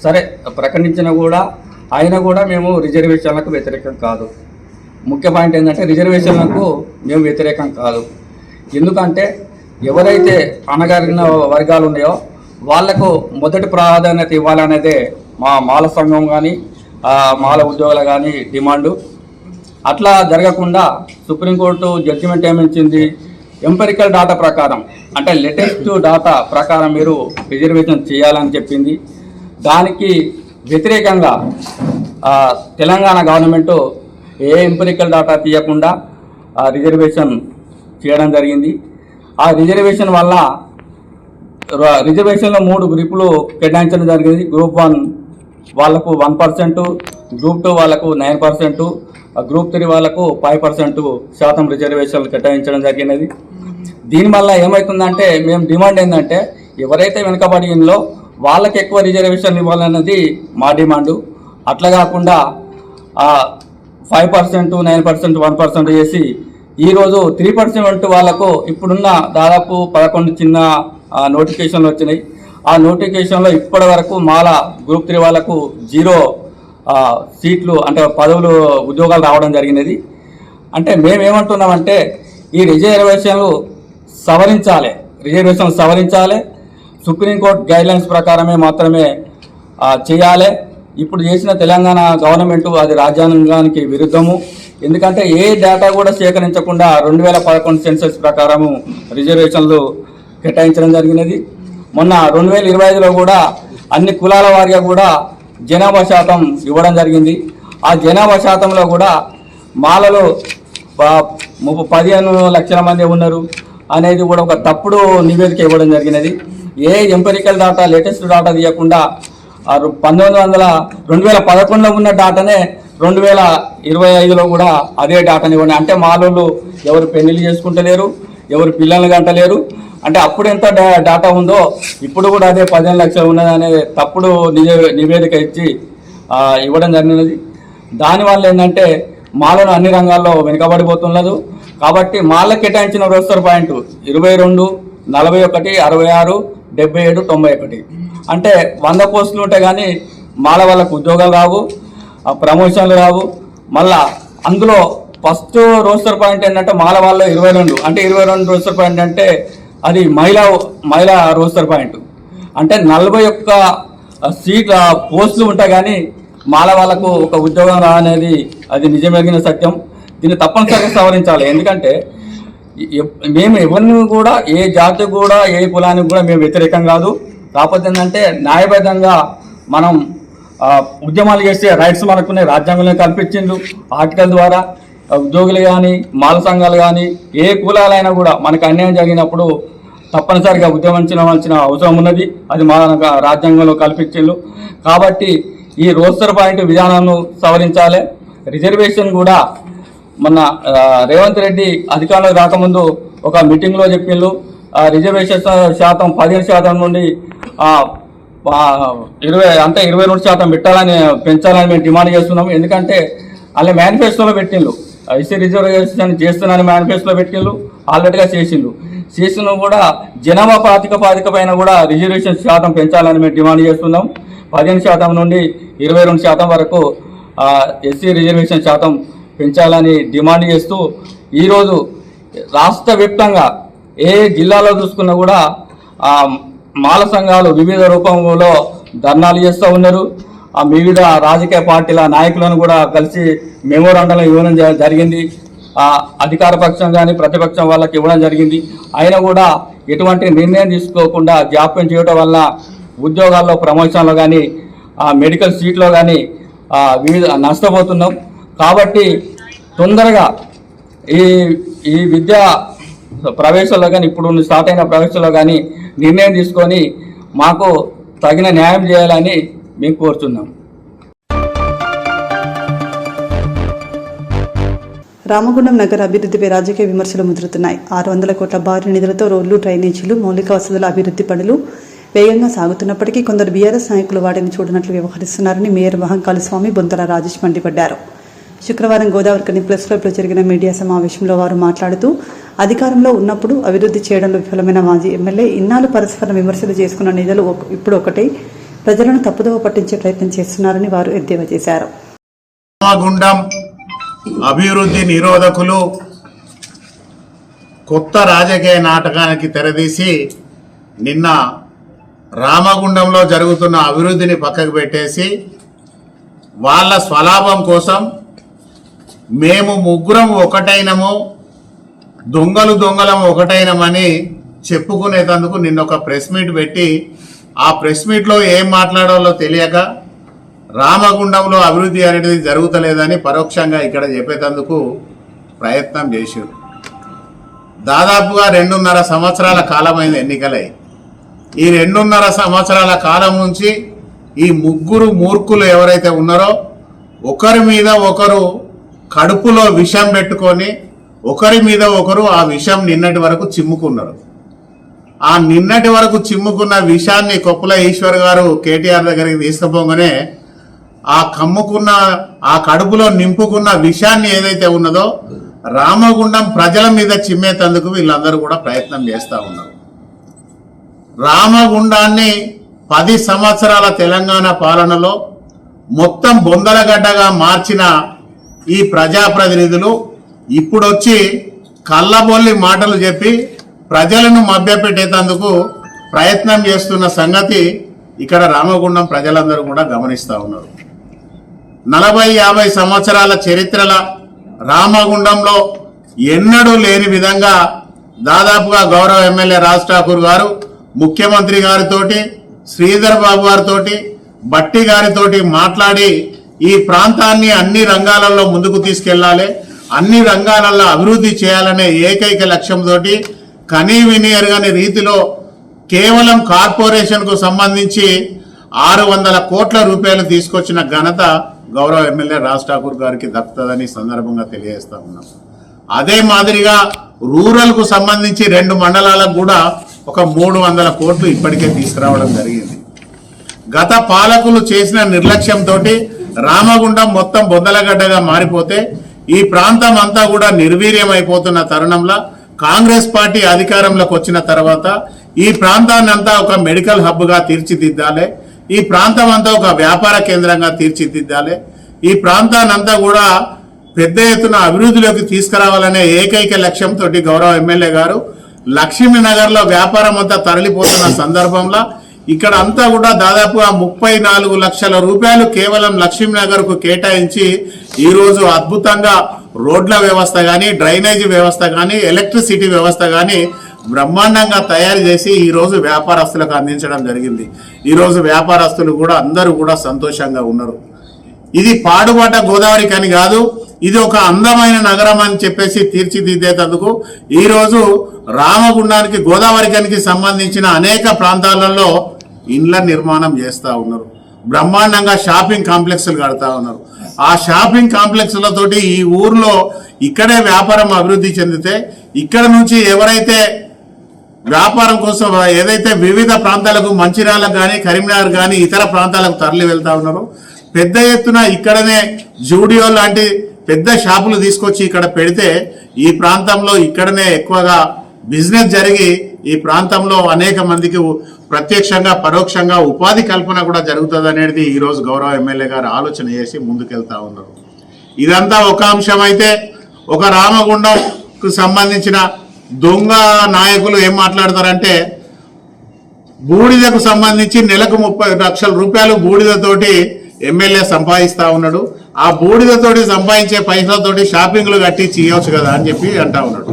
సరే, ప్రకటించిన కూడా అయినా కూడా మేము రిజర్వేషన్లకు వ్యతిరేకం కాదు. ముఖ్య పాయింట్ ఏంటంటే రిజర్వేషన్లకు మేము వ్యతిరేకం కాదు. ఎందుకంటే ఎవరైతే అణగారిన వర్గాలు ఉన్నాయో వాళ్లకు మొదటి ప్రాధాన్యత ఇవ్వాలనేదే మా మాల సంఘం కానీ మాల ఉద్యోగులు కానీ డిమాండు. అట్లా జరగకుండా సుప్రీంకోర్టు జడ్జిమెంట్ ఏమిచ్చింది, ఎంపెరికల్ డాటా ప్రకారం అంటే లేటెస్ట్ డాటా ప్రకారం మీరు రిజర్వేషన్ చేయాలని చెప్పింది. దానికి వ్యతిరేకంగా తెలంగాణ గవర్నమెంటు ఏ ఎంపెరికల్ డాటా తీయకుండా రిజర్వేషన్ చేయడం జరిగింది. ఆ రిజర్వేషన్ వల్ల రిజర్వేషన్లో 3 గ్రూపులు కేటాయించడం జరిగింది. గ్రూప్ 1 వాళ్ళకు 1%, గ్రూప్ 2 వాళ్ళకు 9%, గ్రూప్ 3 వాళ్ళకు 5% రిజర్వేషన్లు కేటాయించడం జరిగినది. దీనివల్ల ఏమవుతుందంటే మేము డిమాండ్ ఏంటంటే ఎవరైతే వెనుకబడిలో వాళ్ళకి ఎక్కువ రిజర్వేషన్ ఇవ్వాలన్నది మా డిమాండు. అట్లా కాకుండా 5%, 9%, 1% చేసి ఈరోజు 3% వాళ్ళకు ఇప్పుడున్న దాదాపు 11 చిన్న నోటిఫికేషన్లు వచ్చినాయి. ఆ నోటిఫికేషన్లో ఇప్పటి వరకు మాల గ్రూప్ 3 వాళ్ళకు 0 సీట్లు అంటే పదవులు ఉద్యోగాలు రావడం జరిగినది. అంటే మేమేమంటున్నామంటే ఈ రిజర్వేషన్లు సవరించాలి. సుప్రీంకోర్టు గైడ్లైన్స్ ప్రకారమే మాత్రమే చేయాలి. ఇప్పుడు చేసిన తెలంగాణ గవర్నమెంట్ అది రాజ్యాంగానికి విరుద్ధము. ఎందుకంటే ఏ డేటా కూడా సేకరించకుండా 2011 సెన్సస్ ప్రకారము రిజర్వేషన్లు కేటాయించడం జరిగినది. మొన్న 2025లో కూడా అన్ని కులాల వారిగా కూడా జనాభా శాతం ఇవ్వడం జరిగింది. ఆ జనాభా శాతంలో కూడా మాలలు 15 లక్షల మంది ఉన్నారు అనేది కూడా ఒక తప్పుడు నివేదిక ఇవ్వడం జరిగినది. ఏ ఎంపెరికల్ డాటా లేటెస్ట్ డాటా తీయకుండా 2011లో ఉన్న డాటానే 2025లో కూడా అదే డాటాని ఇవ్వండి. అంటే మాలోళ్ళు ఎవరు పెళ్లిళ్ళు చేసుకుంటలేరు, ఎవరు పిల్లల్ని కంటలేరు. అంటే అప్పుడు ఎంత డాటా ఉందో ఇప్పుడు కూడా అదే 15 లక్షలు ఉన్నదనే తప్పుడు నివేదిక ఇచ్చి ఇవ్వడం జరిగినది. దానివల్ల ఏంటంటే మాలను అన్ని రంగాల్లో వెనుకబడిపోతున్నది. కాబట్టి మాలకు కేటాయించిన రోస్టర్ పాయింట్ 22, 41, 66, 77, 91. అంటే 100 పోస్టులు ఉంటే కానీ మాల వాళ్ళకు ఉద్యోగాలు రావు, ప్రమోషన్లు రావు. మళ్ళా అందులో ఫస్ట్ రోస్టర్ పాయింట్ ఏంటంటే మాల వాళ్ళు 22. అంటే 22 రోస్టర్ పాయింట్ అంటే అది మహిళా రోస్టర్ పాయింట్. అంటే 41 సీట్ల పోస్టులు ఉంటాయి కానీ మాల వాళ్ళకు ఒక ఉద్యోగం రానేది అది నిజమెరిగిన సత్యం. దీన్ని తప్పనిసరిగా సవరించాలి. ఎందుకంటే మేము ఎవరిని కూడా ఏ జాతి కూడా ఏ కులానికి కూడా మేము వ్యతిరేకం కాదు. కాకపోతే ఏంటంటే న్యాయబద్ధంగా మనం ఉద్యమాలు చేసే రైట్స్ మనకునే రాజ్యాంగంలో కల్పించిండు. ఆర్టికల్ ద్వారా ఉద్యోగులు కానీ మాల సంఘాలు కానీ ఏ కులాలైనా కూడా మనకు అన్యాయం జరిగినప్పుడు తప్పనిసరిగా ఉద్యమించవలసిన అవసరం ఉన్నది. అది మన రాజ్యాంగంలో కల్పించిండు. కాబట్టి ఈ రోస్టర్ పాయింట్ విధానాన్ని సవరించాలి. రిజర్వేషన్ కూడా మొన్న రేవంత్ రెడ్డి అధికారంలో రాకముందు ఒక మీటింగ్లో చెప్పిండు రిజర్వేషన్ శాతం 15% నుండి 22% పెట్టాలని పెంచాలని మేము డిమాండ్ చేస్తున్నాము. ఎందుకంటే అలా మేనిఫెస్టోలో పెట్టిండ్రు ఎస్సీ రిజర్వేషన్ చేస్తున్నారని మేనిఫెస్టోలో పెట్టిండ్రు, ఆల్రెడీగా చేసిన కూడా జనాభా ప్రాతిపదిక పైన కూడా రిజర్వేషన్ శాతం పెంచాలని మేము డిమాండ్ చేస్తున్నాం. 15% నుండి 22% వరకు ఎస్సీ రిజర్వేషన్ శాతం పెంచాలని డిమాండ్ చేస్తూ ఈరోజు రాష్ట్ర వ్యాప్తంగా ఏ జిల్లాలో చూసుకున్నా కూడా మాల సంఘాలు వివిధ రూపంలో ధర్నాలు చేస్తూ ఉన్నారు. వివిధ రాజకీయ పార్టీల నాయకులను కూడా కలిసి మెమోరాండం ఇవ్వడం జరిగింది. అధికార పక్షం కానీ ప్రతిపక్షం వాళ్ళకి ఇవ్వడం జరిగింది. అయినా కూడా ఎటువంటి నిర్ణయం తీసుకోకుండా జాప్యం చేయడం వల్ల ఉద్యోగాల్లో ప్రమోషన్లో కానీ మెడికల్ సీట్లో కానీ వివిధ నష్టపోతున్నాం. కాబట్టి తొందరగా ఈ విద్యా ప్రవేశంలో కానీ ఇప్పుడు స్టార్ట్ అయిన ప్రవేశంలో కానీ నిర్ణయం తీసుకొని మాకు తగిన న్యాయం చేయాలని మేము కోరుతున్నాం. రామగుండం నగర అభివృద్ధిపై రాజకీయ విమర్శలు ముదురుతున్నాయి. 600 కోట్ల భారీ నిధులతో రోడ్లు, డ్రైనేజీలు, మౌలిక వసతుల అభివృద్ధి పనులు వేగంగా సాగుతున్నప్పటికీ కొందరు బీఆర్ఎస్ నాయకులు వాటిని చూడనట్లు వ్యవహరిస్తున్నారని మేయర్ మహంకాళి స్వామి బొంతల రాజేష్ మండిపడ్డారు. శుక్రవారం గోదావరికని ప్రెస్ క్లబ్లో జరిగిన మీడియా సమావేశంలో వారు మాట్లాడుతూ అధికారంలో ఉన్నప్పుడు అభివృద్ధి చేయడంలో విఫలమైన మాజీ ఎమ్మెల్యే ఇన్నాళ్ళు పరస్పర విమర్శలు చేసుకున్న నిధులు ఇప్పుడు ఒకటే ప్రజలను తప్పుదోవ పట్టించే ప్రయత్నం చేస్తున్నారని వారు ఎద్దేవా చేశారు. రామగుండం అభివృద్ధి నిరోధకులు కొత్త రాజకీయ నాటకానికి తెరదీసి నిన్న రామగుండంలో జరుగుతున్న అభివృద్ధిని పక్కకు పెట్టేసి వాళ్ళ స్వలాభం కోసం మేము ముగ్గురం ఒకటైనము, దొంగలం ఒకటైనమని చెప్పుకునేందుకు నిన్న ఒక ప్రెస్ మీట్ పెట్టి ఆ ప్రెస్ మీట్లో ఏం మాట్లాడాలో తెలియక రామగుండంలో అభివృద్ధి అనేది జరుగుతలేదని పరోక్షంగా ఇక్కడ చెప్పేందుకు ప్రయత్నం చేశారు. దాదాపుగా 2.5 సంవత్సరాల కాలమైంది ఎన్నికలై. ఈ 2.5 సంవత్సరాల కాలం నుంచి ఈ ముగ్గురు మూర్ఖులు ఎవరైతే ఉన్నారో ఒకరి మీద ఒకరు కడుపులో విషం పెట్టుకొని ఒకరి మీద ఒకరు ఆ విషం నిన్నటి వరకు చిమ్ముకున్నారు. ఆ నిన్నటి వరకు చిమ్ముకున్న విషాన్ని కొప్పుల ఈశ్వర్ గారు కేటీఆర్ దగ్గరికి తీసుకుపోగానే ఆ కడుపులో నింపుకున్న విషాన్ని ఏదైతే ఉన్నదో రామగుండం ప్రజల మీద చిమ్మేతందుకు వీళ్ళందరూ కూడా ప్రయత్నం చేస్తూ ఉన్నారు. రామగుండాన్ని 10 సంవత్సరాల తెలంగాణ పాలనలో మొత్తం బొందలగడ్డగా మార్చిన ఈ ప్రజాప్రతినిధులు ఇప్పుడొచ్చి కళ్ళబొల్లి మాటలు చెప్పి ప్రజలను మభ్యపెట్టేందుకు ప్రయత్నం చేస్తున్న సంగతి ఇక్కడ రామగుండం ప్రజలందరూ కూడా గమనిస్తూ ఉన్నారు. 40-50 సంవత్సరాల చరిత్రల రామగుండంలో ఎన్నడూ లేని విధంగా దాదాపుగా గౌరవ ఎమ్మెల్యే రాజ్ ఠాకూర్ గారు ముఖ్యమంత్రి గారితోటి, శ్రీధర్ బాబు గారితో, బట్టి గారితోటి మాట్లాడి ఈ ప్రాంతాన్ని అన్ని రంగాలలో ముందుకు తీసుకెళ్లాలి, అన్ని రంగాలలో అభివృద్ధి చేయాలనే ఏకైక లక్ష్యంతో కనీవిని ఎరగని రీతిలో కేవలం కార్పొరేషన్కు సంబంధించి 600 కోట్ల రూపాయలు తీసుకొచ్చిన ఘనత గౌరవ ఎమ్మెల్యే రాజ్ ఠాకూర్ గారికి దక్కుతుందని సందర్భంగా తెలియజేస్తా ఉన్నాం. అదే మాదిరిగా రూరల్కు సంబంధించి 2 మండలాలకు కూడా ఒక 300 కోట్లు ఇప్పటికే తీసుకురావడం జరిగింది. గత పాలకులు చేసిన నిర్లక్ష్యంతో రామగుండం మొత్తం బొందలగడ్డగా మారిపోతే ఈ ప్రాంతం అంతా కూడా నిర్వీర్యం అయిపోతున్న తరుణంలో కాంగ్రెస్ పార్టీ అధికారంలోకి వచ్చిన తర్వాత ఈ ప్రాంతాన్ని అంతా ఒక మెడికల్ హబ్గా తీర్చిదిద్దాలి, ఈ ప్రాంతం అంతా ఒక వ్యాపార కేంద్రంగా తీర్చిదిద్దాలి, ఈ ప్రాంతాన్ని అంతా కూడా పెద్ద ఎత్తున అభివృద్ధిలోకి తీసుకురావాలనే ఏకైక లక్ష్యంతో గౌరవ ఎమ్మెల్యే గారు లక్ష్మీనగర్లో వ్యాపారం అంతా తరలిపోతున్న సందర్భంలో ఇక్కడ అంతా కూడా దాదాపుగా 34 లక్షల రూపాయలు కేవలం లక్ష్మీనగర్కు కేటాయించి ఈరోజు అద్భుతంగా రోడ్ల వ్యవస్థ కానీ, డ్రైనేజీ వ్యవస్థ కానీ, ఎలక్ట్రిసిటీ వ్యవస్థ కానీ బ్రహ్మాండంగా తయారు చేసి ఈరోజు వ్యాపారస్తులకు అందించడం జరిగింది. ఈరోజు వ్యాపారస్తులు కూడా అందరూ కూడా సంతోషంగా ఉన్నారు. ఇది పాడుబడ్డ గోదావరి కని కాదు, ఇది ఒక అందమైన నగరం అని చెప్పేసి తీర్చిదిద్దేందుకు ఈరోజు రామగుండానికి గోదావరి కనికి సంబంధించిన అనేక ప్రాంతాలలో ఇండ్ల నిర్మాణం చేస్తూ ఉన్నారు. బ్రహ్మాండంగా షాపింగ్ కాంప్లెక్స్లు కడతా ఉన్నారు. ఆ షాపింగ్ కాంప్లెక్స్లతోటి ఈ ఊర్లో ఇక్కడే వ్యాపారం అభివృద్ధి చెందితే ఇక్కడ నుంచి ఎవరైతే వ్యాపారం కోసం ఏదైతే వివిధ ప్రాంతాలకు మంచిర్యాలకు కానీ కరీంనగర్ కానీ ఇతర ప్రాంతాలకు తరలి వెళ్తా ఉన్నారో పెద్ద ఎత్తున ఇక్కడనే జూడియో లాంటి పెద్ద షాపులు తీసుకొచ్చి ఇక్కడ పెడితే ఈ ప్రాంతంలో ఇక్కడనే ఎక్కువగా బిజినెస్ జరిగి ఈ ప్రాంతంలో అనేక మందికి ప్రత్యక్షంగా పరోక్షంగా ఉపాధి కల్పన కూడా జరుగుతుంది అనేది ఈరోజు గౌరవ ఎమ్మెల్యే గారు ఆలోచన చేసి ముందుకెళ్తా ఉన్నారు. ఇదంతా ఒక అంశం అయితే, ఒక రామగుండంకు సంబంధించిన దొంగ నాయకులు ఏం మాట్లాడతారంటే బూడిదకు సంబంధించి నెలకు 30 లక్షల రూపాయలు బూడిదతోటి ఎమ్మెల్యే సంపాదిస్తా ఉన్నాడు. ఆ బూడిదతోటి సంపాదించే పైసలతోటి షాపింగ్లు కట్టి చేయవచ్చు కదా అని చెప్పి అంటా ఉన్నాడు.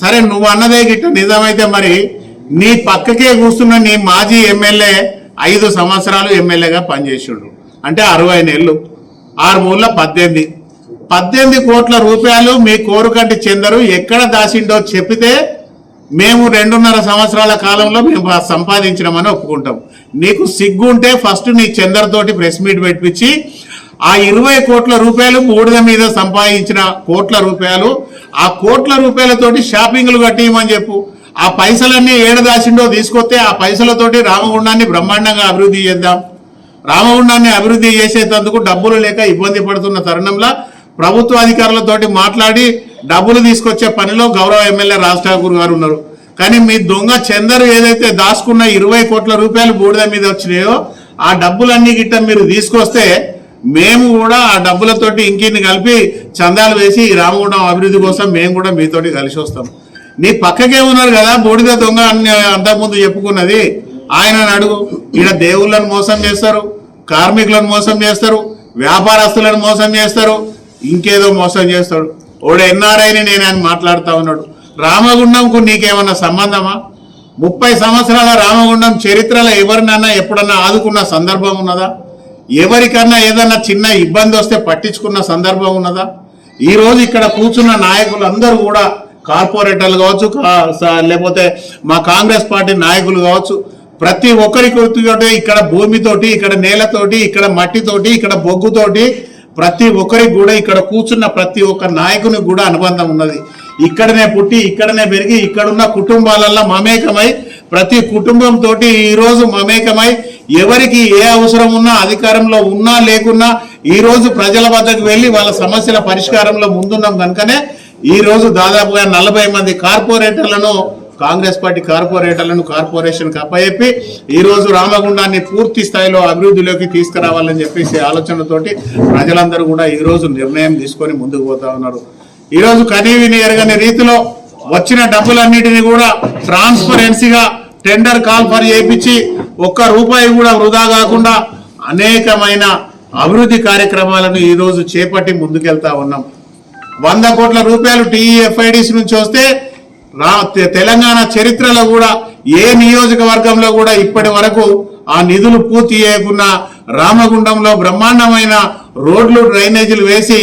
సరే, నువ్వు అన్నదే గిట్ట నిజమైతే మరి నీ పక్కకే కూర్చున్న నీ మాజీ ఎమ్మెల్యే 5 సంవత్సరాలు ఎమ్మెల్యేగా పనిచేసిండు అంటే 60 నెలలు, 6 మూల 18 కోట్ల రూపాయలు మీ కోరుకంటి చందరు ఎక్కడ దాచిండో చెప్పితే మేము 2.5 సంవత్సరాల కాలంలో మేము సంపాదించినామని ఒప్పుకుంటాం. నీకు సిగ్గు ఉంటే ఫస్ట్ నీ చందర్తోటి ప్రెస్ మీట్ పెట్టించి ఆ 20 కోట్ల రూపాయలు బూడిద మీద సంపాదించిన కోట్ల రూపాయలు, ఆ కోట్ల రూపాయలతోటి షాపింగ్లు కట్టియమని చెప్పు. ఆ పైసలన్నీ ఏడ దాచిండో తీసుకొస్తే ఆ పైసలతోటి రామగుండాన్ని బ్రహ్మాండంగా అభివృద్ధి చేద్దాం. రామగుండాన్ని అభివృద్ధి చేసేందుకు డబ్బులు లేక ఇబ్బంది పడుతున్న తరుణంలో ప్రభుత్వ అధికారులతోటి మాట్లాడి డబ్బులు తీసుకొచ్చే పనిలో గౌరవ ఎమ్మెల్యే రాజ్ ఠాకూర్ గారు ఉన్నారు. కానీ మీ దొంగ చందరు ఏదైతే దాచుకున్న 20 కోట్ల రూపాయలు బూడిద మీద వచ్చినాయో ఆ డబ్బులన్నీ గిట్ట మీరు తీసుకొస్తే మేము కూడా ఆ డబ్బులతోటి ఇంకిన్ని కలిపి చందాలు వేసి ఈ రామగుండం అభివృద్ధి కోసం మేము కూడా మీతోటి కలిసి వస్తాం. నీ పక్కకే ఉన్నారు కదా బూడిద దొంగ అని అంతకుముందు చెప్పుకున్నది, ఆయన అడుగు. ఈడ దేవుళ్ళను మోసం చేస్తారు, కార్మికులను మోసం చేస్తారు, వ్యాపారస్తులను మోసం చేస్తారు, ఇంకేదో మోసం చేస్తాడు. ఓడు ఎన్ఆర్ఐని నేను ఆయన మాట్లాడుతూ ఉన్నాడు. రామగుండంకు నీకేమన్నా సంబంధమా? 30 సంవత్సరాల రామగుండం చరిత్రలో ఎవరినన్నా ఎప్పుడన్నా ఆదుకున్న సందర్భం ఉన్నదా? ఎవరికన్నా ఏదన్నా చిన్న ఇబ్బంది వస్తే పట్టించుకున్న సందర్భం ఉన్నదా? ఈరోజు ఇక్కడ కూర్చున్న నాయకులందరూ కూడా కార్పొరేటర్లు కావచ్చు, లేకపోతే మా కాంగ్రెస్ పార్టీ నాయకులు కావచ్చు, ప్రతి ఒక్కరికి ఇక్కడ భూమితోటి, ఇక్కడ నేలతోటి, ఇక్కడ మట్టితోటి, ఇక్కడ బొగ్గుతోటి ప్రతి ఒక్కరికి కూడా ఇక్కడ కూర్చున్న ప్రతి ఒక్క నాయకునికి కూడా అనుబంధం ఉన్నది. ఇక్కడనే పుట్టి ఇక్కడనే పెరిగి ఇక్కడున్న కుటుంబాలల్లో మమేకమై ప్రతి కుటుంబంతో ఈరోజు మమేకమై ఎవరికి ఏ అవసరం ఉన్నా అధికారంలో ఉన్నా లేకున్నా ఈరోజు ప్రజల వద్దకు వెళ్ళి వాళ్ళ సమస్యల పరిష్కారంలో ముందున్నాం కనుకనే ఈరోజు దాదాపుగా 40 మంది కార్పొరేటర్లను కాంగ్రెస్ పార్టీ కార్పొరేషన్కి అప్పచెప్పి ఈరోజు రామగుండాన్ని పూర్తి స్థాయిలో అభివృద్ధిలోకి తీసుకురావాలని చెప్పేసి ఆలోచనతోటి ప్రజలందరూ కూడా ఈరోజు నిర్ణయం తీసుకొని ముందుకు పోతా ఉన్నారు. ఈరోజు కనీవిని ఎరగని రీతిలో వచ్చిన డబ్బులన్నిటినీ కూడా ట్రాన్స్పరెన్సీగా టెండర్ కాల్ఫర్ చేయించి ₹1 కూడా వృధా కాకుండా అనేకమైన అభివృద్ధి కార్యక్రమాలను ఈరోజు చేపట్టి ముందుకెళ్తా ఉన్నాం. 100 కోట్ల రూపాయలు TEFIDC నుంచి వస్తే తెలంగాణ చరిత్రలో కూడా ఏ నియోజకవర్గంలో కూడా ఇప్పటి వరకు ఆ నిధులు పూర్తి చేయకుండా రామగుండంలో బ్రహ్మాండమైన రోడ్లు డ్రైనేజీలు వేసి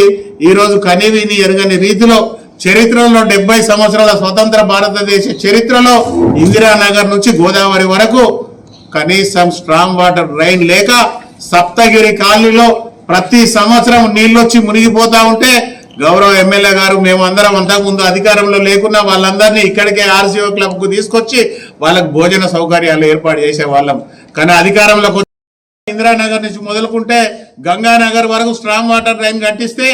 ఈరోజు కనీవిని ఎరగని రీతిలో చరిత్రలో 70 సంవత్సరాల స్వతంత్ర భారతదేశ చరిత్రలో ఇందిరానగర్ నుంచి గోదావరి వరకు కనీసం స్ట్రాంగ్ వాటర్ డ్రైన్ లేక సప్తగిరి కాలనీలో ప్రతి సంవత్సరం నీళ్ళొచ్చి మునిగిపోతా ఉంటే గౌరవ ఎమ్మెల్యే గారు మేమందరం అంతకుముందు అధికారంలో లేకున్నా వాళ్ళందరినీ ఇక్కడికే RCO క్లబ్కు తీసుకొచ్చి వాళ్ళకు భోజన సౌకర్యాలు ఏర్పాటు చేసేవాళ్ళం. కానీ అధికారంలోకి ఇందిరానగర్ నుంచి మొదలుకుంటే గంగానగర్ వరకు స్ట్రాంగ్ వాటర్ డ్రైన్ కట్టిస్తే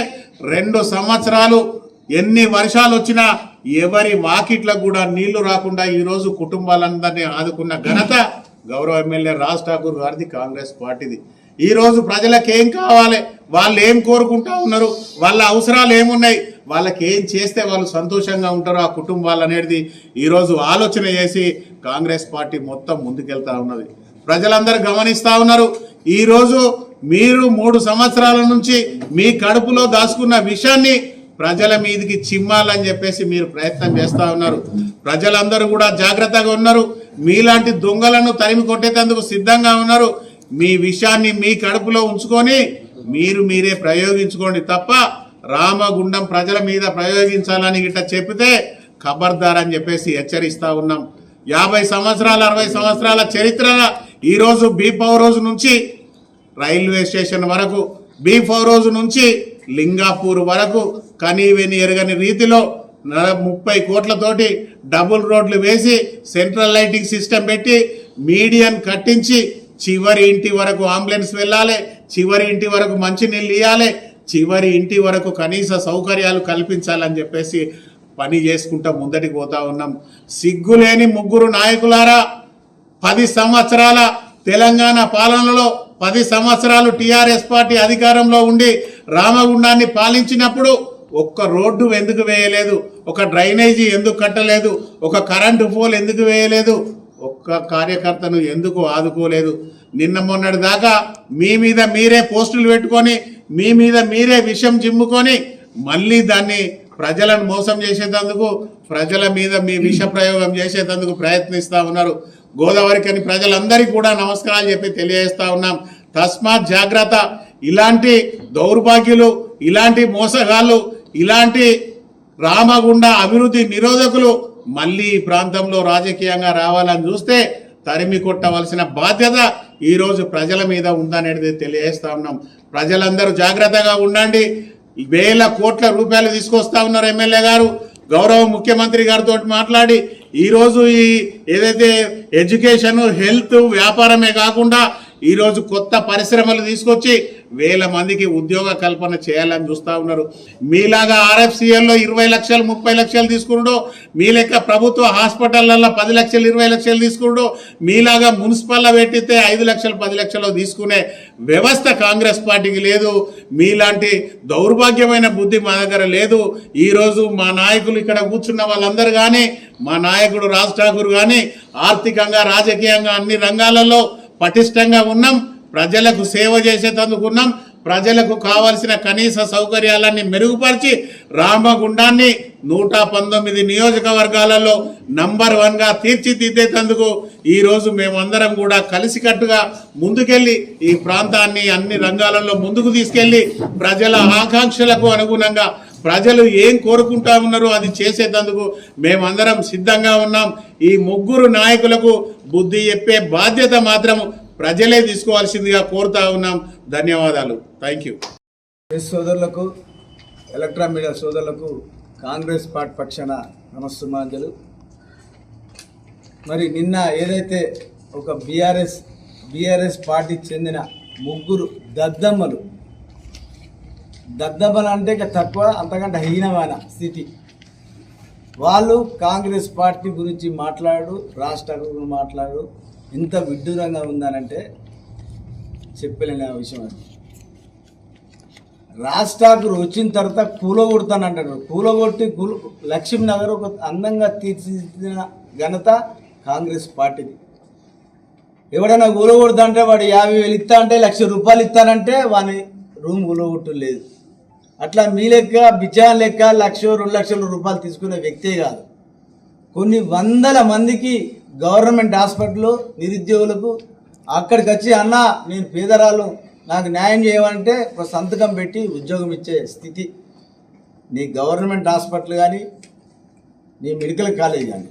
2 సంవత్సరాలు ఎన్ని వర్షాలు వచ్చినా ఎవరి వాకిట్లకు కూడా నీళ్లు రాకుండా ఈరోజు కుటుంబాలందరినీ ఆదుకున్న ఘనత గౌరవ ఎమ్మెల్యే రాజ్ ఠాకూర్ గారిది, కాంగ్రెస్ పార్టీది. ఈరోజు ప్రజలకు ఏం కావాలి, వాళ్ళు ఏం కోరుకుంటా ఉన్నారు, వాళ్ళ అవసరాలు ఏమున్నాయి, వాళ్ళకి ఏం చేస్తే వాళ్ళు సంతోషంగా ఉంటారో ఆ కుటుంబాలు అనేది ఈరోజు ఆలోచన చేసి కాంగ్రెస్ పార్టీ మొత్తం ముందుకెళ్తా ఉన్నది. ప్రజలందరూ గమనిస్తూ ఉన్నారు. ఈరోజు మీరు 3 సంవత్సరాల నుంచి మీ కడుపులో దాచుకున్న విషయాన్ని ప్రజల మీదకి చిమ్మాలని చెప్పేసి మీరు ప్రయత్నం చేస్తూ ఉన్నారు. ప్రజలందరూ కూడా జాగ్రత్తగా ఉన్నారు. మీలాంటి దొంగలను తరిమి కొట్టేందుకు సిద్ధంగా ఉన్నారు. మీ విషయాన్ని మీ కడుపులో ఉంచుకొని మీరే ప్రయోగించుకోండి తప్ప రామగుండం ప్రజల మీద ప్రయోగించాలని గిట్ట చెప్పితే ఖబర్దార్ అని చెప్పేసి హెచ్చరిస్తా ఉన్నాం. 50 సంవత్సరాల 60 సంవత్సరాల చరిత్రలో ఈరోజు బీపవర్ రోజు నుంచి రైల్వే స్టేషన్ వరకు, బీపవర్ రోజు నుంచి లింగాపూర్ వరకు కనీవిని ఎరగని రీతిలో 30 కోట్లతోటి డబుల్ రోడ్లు వేసి సెంట్రల్ లైటింగ్ సిస్టమ్ పెట్టి మీడియన్ కట్టించి చివరి ఇంటి వరకు అంబులెన్స్ వెళ్ళాలి, చివరి ఇంటి వరకు మంచినీళ్ళు ఇవ్వాలి, చివరి ఇంటి వరకు కనీస సౌకర్యాలు కల్పించాలని చెప్పేసి పని చేసుకుంటా ముందటికి పోతా ఉన్నాం. సిగ్గులేని ముగ్గురు నాయకులారా, 10 సంవత్సరాల తెలంగాణ పాలనలో 10 సంవత్సరాలు టీఆర్ఎస్ పార్టీ అధికారంలో ఉండి రామగుండాన్ని పాలించినప్పుడు ఒక్క రోడ్డు ఎందుకు వేయలేదు, ఒక డ్రైనేజీ ఎందుకు కట్టలేదు, ఒక కరెంటు పోల్ ఎందుకు వేయలేదు, ఒక్క కార్యకర్తను ఎందుకు ఆదుకోలేదు? నిన్న మొన్నటి దాకా మీ మీద మీరే పోస్టులు పెట్టుకొని మీ మీద మీరే విషం జిమ్ముకొని మళ్ళీ దాన్ని ప్రజలను మోసం చేసేందుకు, ప్రజల మీద మీ విష ప్రయోగం చేసేందుకు ప్రయత్నిస్తూ ఉన్నారు. గోదావరికని ప్రజలందరికీ కూడా నమస్కారాలు చెప్పి తెలియజేస్తా ఉన్నాం. తస్మాత్ జాగ్రత్త. ఇలాంటి దౌర్భాగ్యులు, ఇలాంటి మోసగాళ్ళు, ఇలాంటి రామగుండ అభివృద్ధి నిరోధకులు మళ్ళీ ఈ ప్రాంతంలో రాజకీయంగా రావాలని చూస్తే తరిమి కొట్టవలసిన బాధ్యత ఈరోజు ప్రజల మీద ఉందనేది తెలియజేస్తా ఉన్నాం. ప్రజలందరూ జాగ్రత్తగా ఉండండి. వేల కోట్ల రూపాయలు తీసుకొస్తా ఉన్నారు ఎమ్మెల్యే గారు. గౌరవ ముఖ్యమంత్రి గారితో మాట్లాడి ఈరోజు ఈ ఏదైతే ఎడ్యుకేషన్, హెల్త్, వ్యాపారమే కాకుండా ఈరోజు కొత్త పరిశ్రమలు తీసుకొచ్చి వేల మందికి ఉద్యోగ కల్పన చేయాలని చూస్తూ ఉన్నారు. మీలాగా RFCLలో 20 లక్షలు 30 లక్షలు తీసుకున్నాడు, మీ లెక్క ప్రభుత్వ హాస్పిటళ్లలో 10 లక్షలు 20 లక్షలు తీసుకున్నాడు, మీలాగా మున్సిపల్లో పెట్టితే 5 లక్షలు 10 లక్షలు తీసుకునే వ్యవస్థ కాంగ్రెస్ పార్టీకి లేదు. మీలాంటి దౌర్భాగ్యమైన బుద్ధి మా దగ్గర లేదు. ఈరోజు మా నాయకులు ఇక్కడ కూర్చున్న వాళ్ళందరూ కానీ, మా నాయకుడు రాజ్ ఠాకూర్ కానీ ఆర్థికంగా, రాజకీయంగా అన్ని రంగాలలో పటిష్టంగా ఉన్నాం. ప్రజలకు సేవ చేసేందుకున్నాం. ప్రజలకు కావాల్సిన కనీస సౌకర్యాలన్నీ మెరుగుపరిచి రామగుండాన్ని 119 నియోజకవర్గాలలో నంబర్ 1గా తీర్చిదిద్దేందుకు ఈరోజు మేమందరం కూడా కలిసికట్టుగా ముందుకెళ్ళి ఈ ప్రాంతాన్ని అన్ని రంగాలలో ముందుకు తీసుకెళ్ళి ప్రజల ఆకాంక్షలకు అనుగుణంగా ప్రజలు ఏం కోరుకుంటా ఉన్నారో అది చేసేందుకు మేమందరం సిద్ధంగా ఉన్నాం. ఈ ముగ్గురు నాయకులకు బుద్ధి చెప్పే బాధ్యత మాత్రం ప్రజలే తీసుకోవాల్సిందిగా కోరుతా ఉన్నాం. ధన్యవాదాలు. Thank you. సోదరులకు, ఎలక్ట్రా మీడియా సోదరులకు కాంగ్రెస్ పార్టీ పక్షాన నమస్సుమాంజలు. మరి నిన్న ఏదైతే ఒక బీఆర్ఎస్ పార్టీకి చెందిన ముగ్గురు దద్దమ్మలు అంటే ఇక తక్కువ, అంతకంటే హీనమైన స్థితి, వాళ్ళు కాంగ్రెస్ పార్టీ గురించి రాష్ట్ర గురించి మాట్లాడు ఎంత విడ్డూరంగా ఉందనంటే చెప్పలేని విషయం. అది రాష్ట్రాకు వచ్చిన తర్వాత కూలగొడతానంటాడు. కూలగొట్టి లక్ష్మీనగర్ ఒక అందంగా తీర్చిదిద్దిన ఘనత కాంగ్రెస్ పార్టీది. ఎవడైనా కూలగొడతా అంటే వాడు 50,000 ఇస్తా అంటే, 1,00,000 రూపాయలు ఇస్తానంటే వాని రూమ్ కూలగొట్టు లేదు. అట్లా మీ లెక్క బిచ్చా లెక్క 1,00,000 2 లక్షల రూపాయలు తీసుకునే వ్యక్తే కాదు. కొన్ని వందల మందికి గవర్నమెంట్ హాస్పిటల్లో నిరుద్యోగులకు అక్కడికి వచ్చి, అన్న నేను పేదరాలు, నాకు న్యాయం చేయమంటే ఒక సంతకం పెట్టి ఉద్యోగం ఇచ్చే స్థితి నీ గవర్నమెంట్ హాస్పిటల్ కానీ నీ మెడికల్ కాలేజ్ కానీ.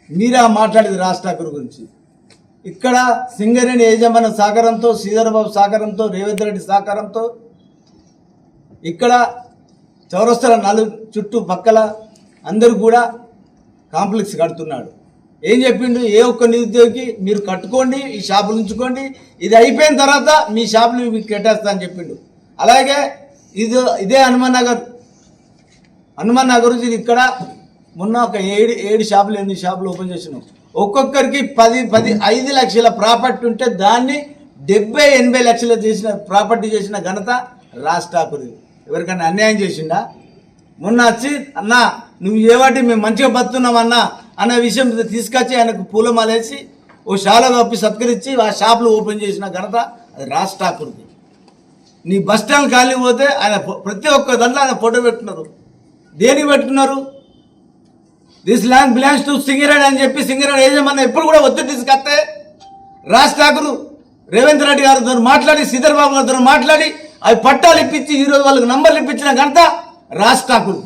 మీరా మాట్లాడేది రాజ్ ఠాకూర్ గురించి. ఇక్కడ సింగరేణి యాజమాన్య సహకారంతో, శ్రీధరబాబు సహకారంతో, రేవంత్ రెడ్డి సహకారంతో ఇక్కడ చౌరస్తాల చుట్టూ పక్కల అందరూ కూడా కాంప్లెక్స్ కడుతున్నాడు. ఏం చెప్పిండు? ఏ ఒక్క నిరుద్యోగికి మీరు కట్టుకోండి, ఈ షాపులు ఉంచుకోండి, ఇది అయిపోయిన తర్వాత మీ షాపులు మీకు కేటాయిస్తా అని చెప్పిండు. అలాగే ఇదే హనుమాన్ నగర్ నుంచి ఇక్కడ మొన్న ఒక 7 షాపులు 8 షాపులు ఓపెన్ చేసినాం. ఒక్కొక్కరికి 5 లక్షల ప్రాపర్టీ ఉంటే దాన్ని 70-80 లక్షలు చేసిన ప్రాపర్టీ చేసిన ఘనత రాజ్ ఠాకూర్ది. ఎవరికైనా అన్యాయం చేసిండా? మొన్న వచ్చి, అన్న నువ్వు ఏవాటి మేము మంచిగా బతున్నామన్నా అన్న విషయం తీసుకొచ్చి ఆయనకు పూలమాలేసి ఓ షాలో కప్పి సత్కరించి ఆ షాపులు ఓపెన్ చేసిన ఘనత అది రాజ్ ఠాకూర్ది. నీ బస్ స్టాండ్ ఖాళీ పోతే ఆయన ప్రతి ఒక్క దాంట్లో ఆయన ఫోటో పెట్టున్నారు. దేనికి పెట్టుకున్నారు? This land belongs to Singareni అని చెప్పి సింగరేణి ఏజమాన్యం ఎప్పుడు కూడా ఒత్తిడి తీసుకొస్తే రాజ్ ఠాకూర్ రేవంత్ రెడ్డి గారితో మాట్లాడి, శ్రీధరబాబు గారితో మాట్లాడి అవి పట్టాలు ఇప్పించి ఈరోజు వాళ్ళకి నంబర్లు ఇప్పించిన ఘనత రాజ్ ఠాకూర్.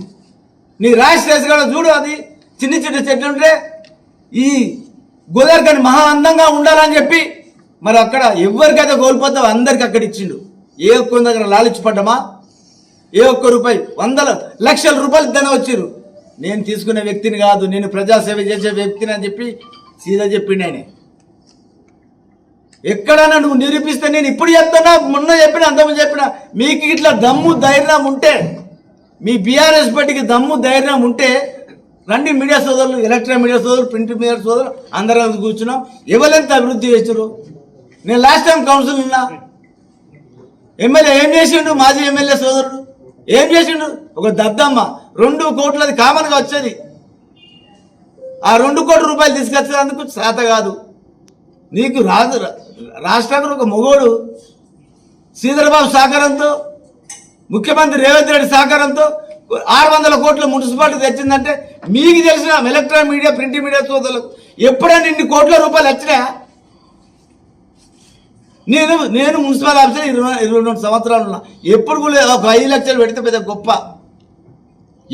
నీ రాజ్ రేస్ కూడా చూడు, అది చిన్న చెట్లు ఉంటే ఈ గోదావరికని మహా అందంగా ఉండాలని చెప్పి మరి అక్కడ ఎవరికైతే కోల్పోతావో అందరికి అక్కడ ఇచ్చిండు. ఏ ఒక్క దగ్గర లాలించి పడ్డమా? ఏ ఒక్క రూపాయి, వందల లక్షల రూపాయలు ఇద్దరు వచ్చారు. నేను తీసుకునే వ్యక్తిని కాదు, నేను ప్రజాసేవ చేసే వ్యక్తిని అని చెప్పి సీదా చెప్పిండు ఆయన. ఎక్కడన్నా నువ్వు నిరూపిస్తే, నేను ఇప్పుడు చెప్తున్నా, మొన్న చెప్పిన, అంతమంది చెప్పిన, మీకు ఇట్లా దమ్ము ధైర్యం ఉంటే, మీ బీఆర్ఎస్ పార్టీకి దమ్ము ధైర్యం ఉంటే రండి. మీడియా సోదరులు, ఎలక్ట్రానిక్ మీడియా సోదరులు, ప్రింట్ మీడియా సోదరులు అందరం కూర్చున్నాం. ఎవరెంత అభివృద్ధి చేశారు? నేను లాస్ట్ టైం కౌన్సిల్ ఉన్నా, ఎమ్మెల్యే ఏం చేసిండు? మాజీ ఎమ్మెల్యే సోదరుడు ఏం చేసిండు? ఒక దద్దమ్మ 2 కోట్లది కామన్గా వచ్చేది, ఆ 2 కోట్ల రూపాయలు తీసుకొచ్చేందుకు శాత కాదు నీకు. రాష్ట్రానికి ఒక మొగోడు శ్రీధరబాబు సహకారంతో, ముఖ్యమంత్రి రేవంత్ రెడ్డి సహకారంతో 600 కోట్ల మున్సిపాలిటీ తెచ్చిందంటే మీకు తెలిసిన ఎలక్ట్రానిక్ మీడియా, ప్రింట్ మీడియా సోదరులకు ఎప్పుడైనా ఇన్ని కోట్ల రూపాయలు వచ్చినా? నేను మున్సిపల్ ఆఫీసర్ 22 సంవత్సరాలు ఉన్నా, ఎప్పుడు కూడా ఒక 5 లక్షలు పెడితే పెద్ద గొప్ప.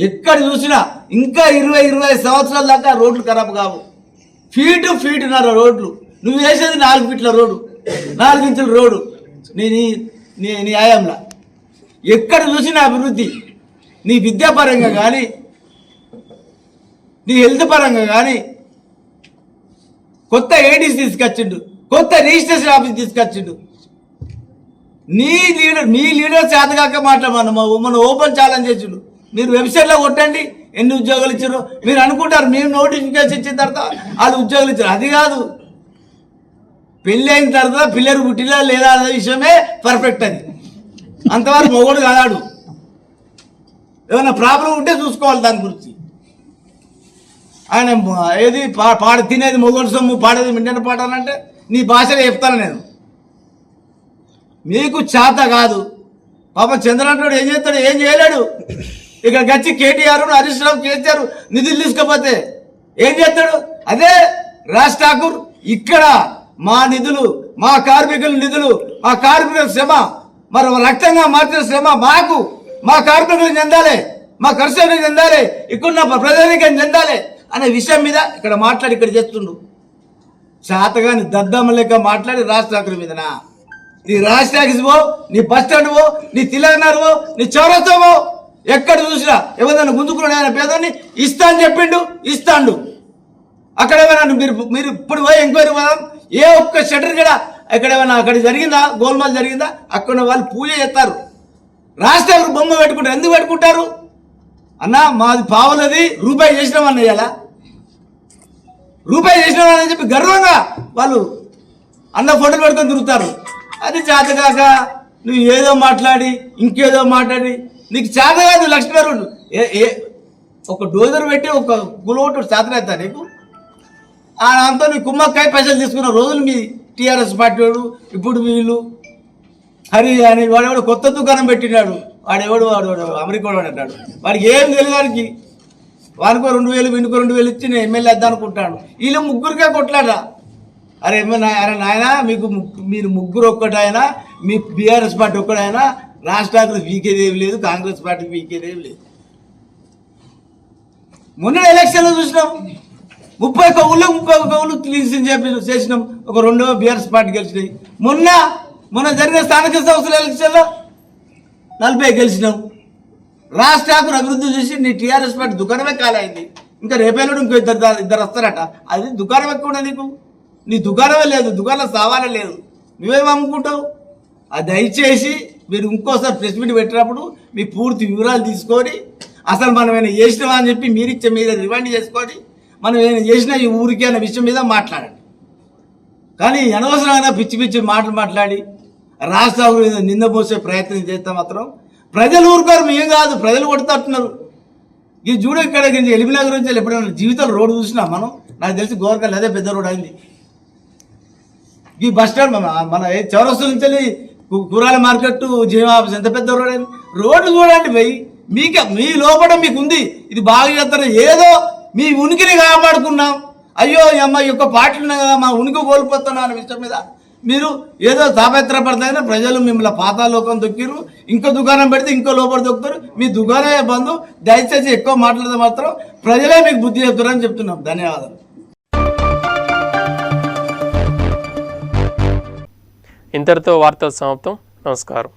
ఎక్కడ చూసినా ఇంకా 20-25 సంవత్సరాల దాకా రోడ్లు ఖరాబ్ కావు. ఫీటున్నర రోడ్లు, నువ్వు వేసేది 4 ఫీట్ల రోడ్డు, 4 ఇంచుల రోడ్డు నీ ఆయాంలా. ఎక్కడ చూసినా అభివృద్ధి. నీ విద్యాపరంగా కానీ, నీ హెల్త్ పరంగా కానీ కొత్త ఏడీసీ తీసుకొచ్చిండు, కొత్త రిజిస్ట్రేషన్ ఆఫీస్ తీసుకొచ్చిండు. మీ లీడర్ చేతగాక మన ఓపెన్ ఛాలెంజ్ చేసిండు. మీరు వెబ్సైట్లో కొట్టండి ఎన్ని ఉద్యోగాలు ఇచ్చారో. మీరు అనుకుంటారు మేము నోటిఫికేషన్ ఇచ్చిన తర్వాత వాళ్ళు ఉద్యోగాలు ఇచ్చారు. అది కాదు, పెళ్ళి అయిన తర్వాత పిల్లలు పుట్టిలా లేదా అనే విషయమే పర్ఫెక్ట్. అది అంతవరకు మొగోడు కాదాడు. ఏమైనా ప్రాబ్లం ఉంటే చూసుకోవాలి దాని గురించి. ఆయన ఏది తినేది మొగోడు సొమ్ము, పాడేది మిండిన పాట అంటే నీ భాషలో చెప్తాను నేను. మీకు చేత కాదు. పాప చంద్రబాబు ఏం చేస్తాడు? ఏం చేయలేడు. ఇక్కడ గచ్చి కేటీఆర్, హరీష్ రావు, కేసీఆర్ నిధులు తీసుకపోతే ఏం చేస్తాడు? అదే రాజ్ ఠాకూర్ ఇక్కడ మా నిధులు, మా కార్మికుల నిధులు, మా కార్మికుల శ్రమ, మరి రక్తంగా మార్చిన శ్రమ మాకు, మా కార్మికులకు చెందాలి, మా కర్షకులకు చెందాలి, ఇక్కడున్న ప్రజానికం చెందాలి అనే విషయం మీద ఇక్కడ మాట్లాడి ఇక్కడ చేస్తుండు. చేతగాని దద్దమ్మ లెక్క మాట్లాడి రాజ్ ఠాకూర్ మీదనా? నీ రాజ్ టాకీస్ పో, నీ బస్ స్టాండ్ పో, నీ తిలకనగర్ పో, నీ చౌరస్తా పో, ఎక్కడ చూసినా ఎవరైనా గుంజుకున్నాడు ఆయన పేదోని ఇస్తా అని చెప్పిండు, ఇస్తాండు. అక్కడ ఏమైనా మీరు ఇప్పుడు పోయి ఎంక్వైరీ పోదాం. ఏ ఒక్క షటర్ కూడా ఎక్కడ ఏమైనా అక్కడ జరిగిందా, గోల్మాల్ జరిగిందా? అక్కడ వాళ్ళు పూజ చేస్తారు. రాజ్ ఠాకూర్ బొమ్మ పెట్టుకుంటారు. ఎందుకు పెట్టుకుంటారు అన్న? మాది పావులది రూపాయి చేసినామన్న, ఇలా రూపాయి చేసినామని చెప్పి గర్వంగా వాళ్ళు అన్న ఫోటోలు పెట్టుకొని తిరుగుతారు. అది చేతగాక నువ్వు ఏదో మాట్లాడి ఇంకేదో మాట్లాడి, నీకు చేత కాదు. లక్ష్మీనారాయణ ఒక డోజర్ పెట్టి ఒక గులవట్టు చేతనవుతా నీకు? అంతా నీ కుమ్మక్కాయ పైసలు తీసుకున్న రోజులు మీ టీఆర్ఎస్ పార్టీ వాడు. ఇప్పుడు వీళ్ళు హరి అని వాడెవడు కొత్త దుకాణం పెట్టినాడు. వాడు అమెరికా వాడు అంటాడు. వాడికి ఏం తెలియడానికి వానికో 2000 వీనికో 2000 ఇచ్చి నేను ఎమ్మెల్యే వద్దా అనుకుంటాడు. వీళ్ళు ముగ్గురికే కొట్లాడరా? అరే నాయన మీరు ముగ్గురు ఒక్కటైనా, మీ బీఆర్ఎస్ పార్టీ ఒక్కడైనా, రాజ్ ఠాకూర్ వీకేదేవి లేదు, కాంగ్రెస్ పార్టీకి వీకేదేవి లేదు. మొన్న ఎలక్షన్లో చూసినాం 30 కవులు క్లీన్ చేసినాం. ఒక 2 బీఆర్ఎస్ పార్టీ గెలిచినాయి. మొన్న జరిగిన స్థానిక సంస్థల ఎలక్షన్లో 40 గెలిచినాం. రాజ్ ఠాకూర్ అభివృద్ధి చూసి నీ టీఆర్ఎస్ పార్టీ దుకాణమే కాలైంది. ఇంకా రేపేళ్ళు ఇంకో ఇద్దరు వస్తారట. అది దుకాణం ఎక్కువ నీకు? నీ దుకాణమే లేదు, దుకాణం సావాలే లేదు, నువ్వేం అమ్ముకుంటావు? అది దయచేసి మీరు ఇంకోసారి ప్రెస్ మీట్ పెట్టినప్పుడు మీ పూర్తి వివరాలు తీసుకొని, అసలు మనం ఏమైనా చేసినామా అని చెప్పి మీరే రిమైండ్ చేసుకొని, మనం ఏమైనా చేసినా ఈ ఊరికి అనే విషయం మీద మాట్లాడండి. కానీ అనవసరమైన పిచ్చి మాటలు మాట్లాడి రాజ్ ఠాకూర్ మీద నింద మోసే ప్రయత్నం చేస్తే మాత్రం ప్రజలు ఊరుకోరు. మేము కాదు, ప్రజలు కొడుతున్నారు. ఈ చూడు ఇక్కడ ఎలిమినగర్ నుంచి ఎప్పుడైనా జీవితంలో రోడ్డు చూసినా మనం? నాకు తెలిసి గోరకల్ అదే పెద్ద రోడ్ అయింది. ఈ బస్ స్టాండ్ మన చౌరస్తా నుంచి వెళ్ళి కూరగాయల మార్కెట్, జీవా ఆఫీస్ ఎంత పెద్ద రోడ్ అయింది. రోడ్డు చూడండి పోయి, మీ లోపల మీకు ఉంది, ఇది బాగా చేస్తారు. ఏదో మీ ఉనికిని కాపాడుకున్నాం. అయ్యో అమ్మ యొక్క పాటలు ఉన్నాయి కదా, మా ఉనికి కోల్పోతున్నా అనే విషయం మీద మీరు ఏదో తాపత్రపడతాయినా ప్రజలు మిమ్మల్ని పాతాళలోకం దొక్కిరు. ఇంకో దుకాణం పెడితే ఇంకో లోపల దొక్కుతారు. మీ దుకాణమే బంధు. దయచేసి ఎక్కువ మాట్లాడితే మాత్రం ప్రజలే మీకు బుద్ధి చెప్తారని చెప్తున్నాం. ధన్యవాదాలు. ఇంతటితో వార్తలు సమాప్తం. నమస్కారం.